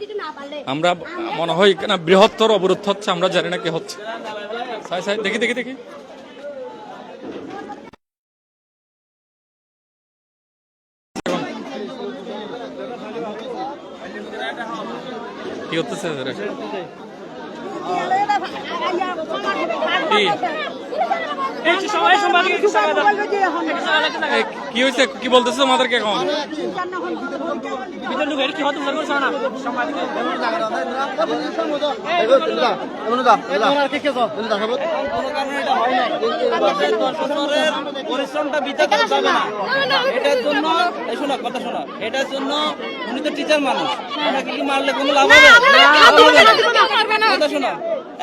আমরা মনে হয় না বৃহত্তর অবরোধ হচ্ছে, আমরা জানি না কি হচ্ছে। দেখি দেখি দেখি কি হতেছে। কি হয়েছে, কি বলতেছে তোমাদেরকে এখন? পরিশ্রমটা বৃথা করতে হবে না, এটার জন্য শোনা কথা শোনা, এটার জন্য উনি তো টিচার মানুষ, ওনাকে কি মারলে কোনো লাভ হবে? কথা শোনা,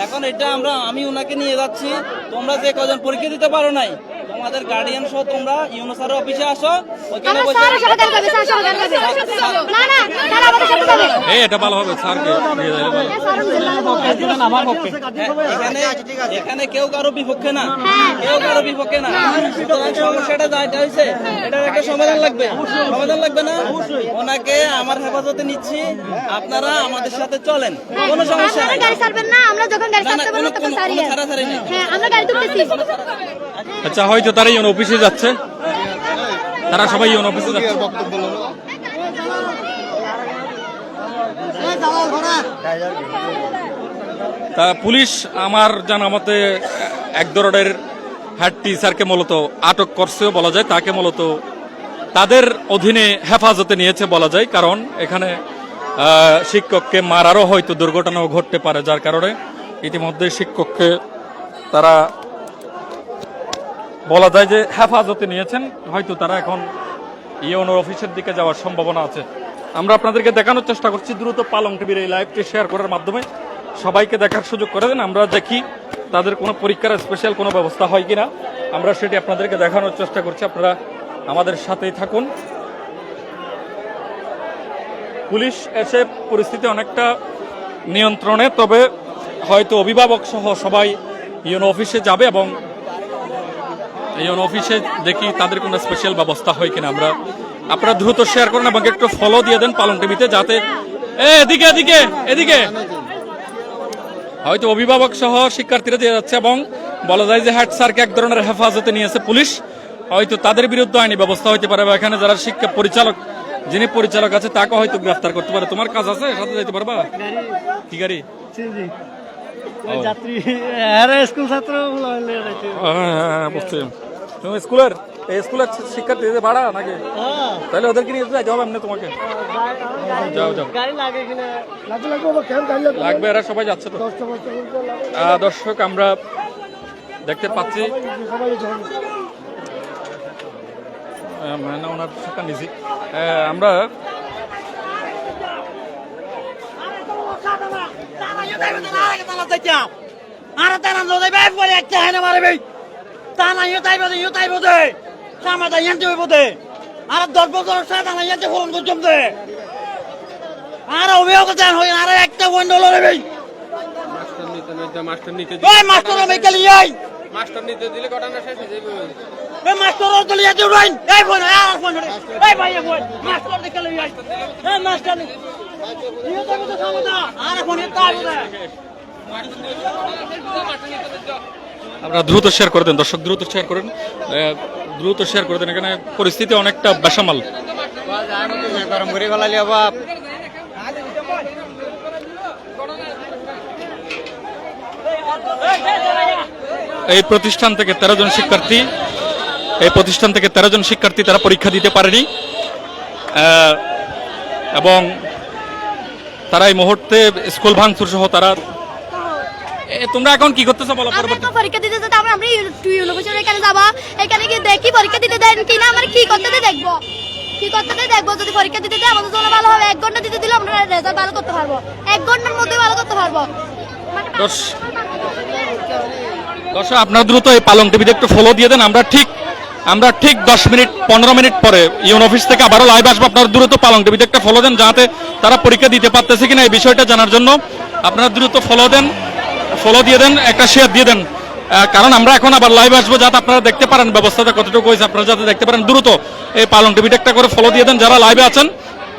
এখন এটা আমি ওনাকে নিয়ে যাচ্ছি, তোমরা যে কজন পরীক্ষা দিতে পারো নাই তোমাদের গার্ডিয়ান সহ তোমরা ইউনো স্যারের অফিসে আসো, ওখানে আমরা বসে স্যারের সাথে দেখা করবে, স্যারের সাথে দেখা করবে। না না, স্যার আমাদের সাথে যাবে। এই এটা ভালো হবে, স্যারকে দিয়ে দিলে ভালো। এখানে কেউ কারো বিপক্ষে না, কেউ কারো বিপক্ষে না। সুতরাং সমস্যাটা যেটা হয়েছে এটার একটা সমাধান লাগবে, সমাধান লাগবে না? ওনাকে আমার হেফাজতে নিচ্ছি, আপনারা আমাদের সাথে চলেন, কোনো সমস্যা আপনারা নেই। গাড়ি ছাড়বেন না, আমরা যখন গাড়ি না, না, ছাড়তে বলবো তখন কোনো ছাড়িয়ে। ছাড়াছাড়ি নেই। হ্যাঁ, আমরা গাড়ি তুলতেছি। আচ্ছা, হয়তো তারা ইউনো অফিসে যাচ্ছে, তারা সবাই ইউনো অফিসে যাচ্ছে। তা পুলিশ আমার জানা মতে এক ধরনের হেড টিচারকে মূলত আটক করছে বলা যায়, তাকে মূলত তাদের অধীনে হেফাজতে নিয়েছে বলা যায়, কারণ এখানে শিক্ষককে মারারও হয়তো দুর্ঘটনাও ঘটতে পারে, যার কারণে ইতিমধ্যে শিক্ষককে তারা বলা যায় যে হেফাজতে নিয়েছেন। হয়তো তারা এখন ইউনোর অফিসের দিকে যাওয়ার সম্ভাবনা আছে। আমরা আপনাদেরকে দেখানোর চেষ্টা করছি, দ্রুত পালং টিভির এই লাইভটি শেয়ার করার মাধ্যমে সবাইকে দেখার সুযোগ করে দেন। আমরা দেখি তাদের কোনো পরীক্ষার স্পেশাল কোনো ব্যবস্থা হয় কিনা, আমরা সেটি আপনাদেরকে দেখানোর চেষ্টা করছি। আপনারা আমাদের সাথেই থাকুন। পুলিশ এসে পরিস্থিতি অনেকটা নিয়ন্ত্রণে, তবে হয়তো অভিভাবক সহ সবাই ইউনো অফিসে যাবে এবং ইউনো অফিসে দেখি তাদের কোনো স্পেশাল ব্যবস্থা হয় কিনা। আপনারা দ্রুত শেয়ার করুন এবং একটু ফলো দিয়ে দেন পালং টিভিতে, যাতে এদিকে এদিকে এদিকে হয়তো অভিভাবক সহ শিক্ষার্থীরা দিয়ে যাচ্ছে এবং বলা যায় যে হেড স্যারকে এক ধরনের হেফাজতে নিয়েছে পুলিশ। হয়তো তাদের বিরুদ্ধে আইনি ব্যবস্থা হইতে পারে, বা এখানে যারা শিক্ষা পরিচালক, যিনি পরিচালক আছে তাকে হয়তো গ্রেফতার করতে পারে। তোমার কাজ আছে, সাথে যেতে পারবা? কি গাড়ি? স্কুল ছাত্র বুঝছি। তুমি স্কুলের শিক্ষার্থী ভাড়া নাকি? তাহলে ওদেরকে নিয়ে যাইতে হবে এমনি তোমাকে। যাও যাও, লাগবে, এরা সবাই যাচ্ছে তো। দর্শক, আমরা দেখতে পাচ্ছি ওনার শিক্ষা নিছি আমরা। আপনারা দ্রুত শেয়ার করে দেন দর্শক, দ্রুত শেয়ার করেন, দ্রুত শেয়ার করে দেন। এখানে পরিস্থিতি অনেকটা বেসামাল। এই প্রতিষ্ঠান থেকে 13 জন শিক্ষার্থী তারা পরীক্ষা দিতে পারেনি এবং তারা এই মুহূর্তে স্কুল ভাঙচুর সহ তারা। তোমরা এখন কি করতেছো বলো? পরীক্ষা দিতে যেতে আমরা ইউনিভার্সিটির এখানে যাবা, এখানে গিয়ে দেখি পরীক্ষা দিতে দেন কিনা, আমরা কি করতে দেখবো, কি করতে দেখবো। যদি পরীক্ষা দিতে দেয় আমাদের জন্য ভালো হবে। 1 ঘন্টা দিতে দিলে আমরা রেজাল্ট ভালো করতে পারবো, 1 ঘন্টার মধ্যে ভালো করতে পারবো। দর্শক, আপনারা দ্রুত এই পালং টিভিতে একটু ফলো দিয়ে দেন। আমরা ঠিক 10 মিনিট 15 মিনিট পরে ইউনো অফিস থেকে আবারও লাইভ আসবো। আপনারা দ্রুত পালং টিভিতে একটা ফলো দেন, যাতে তারা পরীক্ষা দিতে পারতেছে কিনা এই বিষয়টা জানার জন্য আপনারা দ্রুত ফলো দিয়ে দেন, একটা শেয়ার দিয়ে দেন, কারণ আমরা এখন আবার লাইভ আসবো, যাতে আপনারা দেখতে পারেন ব্যবস্থাটা কতটুকু হয়েছে, আপনারা যাতে দেখতে পারেন। দ্রুত এই পালং টিভিটা একটা করে ফলো দিয়ে দেন যারা লাইভে আছেন,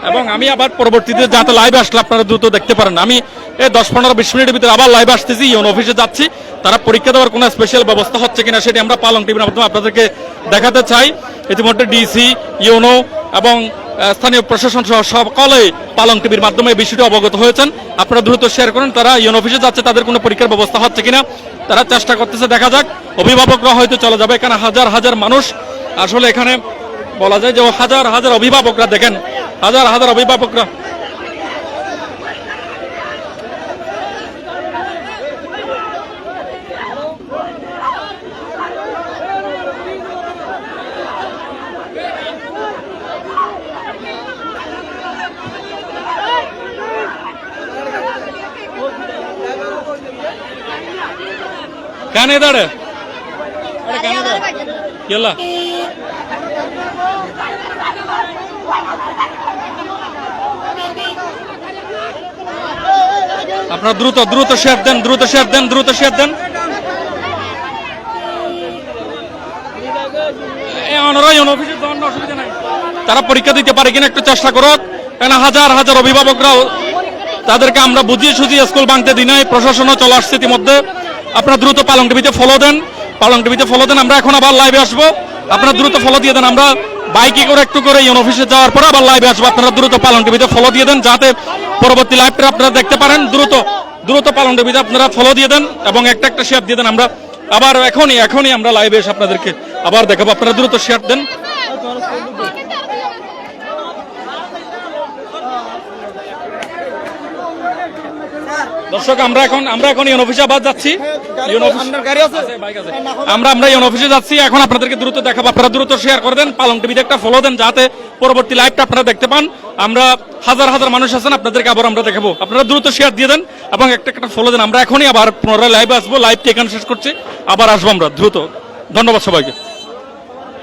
এবং আমি আবার পরবর্তীতে যাতে লাইভে আসলে আপনারা দ্রুত দেখতে পারেন। আমি এই 10-15-20 মিনিটের ভিতরে আবার লাইভে আসতেছি, ইউনো অফিসে যাচ্ছি। তারা পরীক্ষা দেওয়ার কোনো স্পেশাল ব্যবস্থা হচ্ছে কিনা সেটি আমরা পালং টিভির মাধ্যমে আপনাদেরকে দেখাতে চাই। ইতিমধ্যে ডিসি, ইউনো এবং স্থানীয় প্রশাসন সহ সকলে পালং টিভির মাধ্যমে এই বিষয়টি অবগত হয়েছেন। আপনারা দ্রুত শেয়ার করেন, তারা ইউনো অফিসে যাচ্ছে, তাদের কোনো পরীক্ষার ব্যবস্থা হচ্ছে কিনা তারা চেষ্টা করতেছে, দেখা যাক। অভিভাবকরা হয়তো চলে যাবে, এখানে হাজার হাজার মানুষ, আসলে এখানে বলা যায় যে হাজার হাজার অভিভাবকরা, দেখেন হাজার হাজার অভিভাবকরা। কেন দাঁড়ে? ইয়াল্লা আপনারা দ্রুত দ্রুত শেয়ার দেন, দ্রুত শেয়ার দেন, দ্রুত শেয়ার দেন। অফিসে যাওয়ার অসুবিধা নাই, তারা পরীক্ষা দিতে পারে কিনা একটু চেষ্টা করো, কেন হাজার হাজার অভিভাবকরাও তাদেরকে আমরা বুঝিয়ে সুঝিয়ে স্কুল ভাঙতে দিই নাই, প্রশাসনও চলে আসছে ইতিমধ্যে। আপনারা দ্রুত পালং টিভিতে ফলো দেন, পালং টিভিতে ফলো দেন। আমরা এখন আবার লাইভে আসবো, আপনারা দ্রুত ফলো দিয়ে দেন। আমরা বাইকে করে একটু করে ইউন অফিসে যাওয়ার পরে আবার লাইভে আসবো, আপনারা দ্রুত পালং টিভিতে ফলো দিয়ে দেন যাতে পরবর্তী লাইভটা আপনারা দেখতে পারেন। দ্রুত দ্রুত পালং টিভিতে আপনারা ফলো দিয়ে দেন এবং একটা একটা শেয়ার দিয়ে দেন। আমরা আবার এখনই আমরা লাইভে এসে আপনাদেরকে আবার দেখাবো, আপনারা দ্রুত শেয়ার দেন। দর্শক আমরা এখন ইউন অফিসে আবার যাচ্ছি, আমরা ইউন অফিসে যাচ্ছি এখন, আপনাদেরকে দ্রুত দেখাবো। আপনারা দ্রুত শেয়ার করে দেন, পালং টিভিতে একটা ফলো দেন যাতে পরবর্তী লাইভটা আপনারা দেখতে পান। আমরা হাজার হাজার মানুষ আছেন, আপনাদেরকে আবার আমরা দেখাবো, আপনারা দ্রুত শেয়ার দিয়ে দেন এবং একটা একটা ফলো দেন। আমরা এখনই আবার পুনরায় লাইভে আসবো, লাইভটি এখানে শেষ করছি, আবার আসবো আমরা দ্রুত। ধন্যবাদ সবাইকে।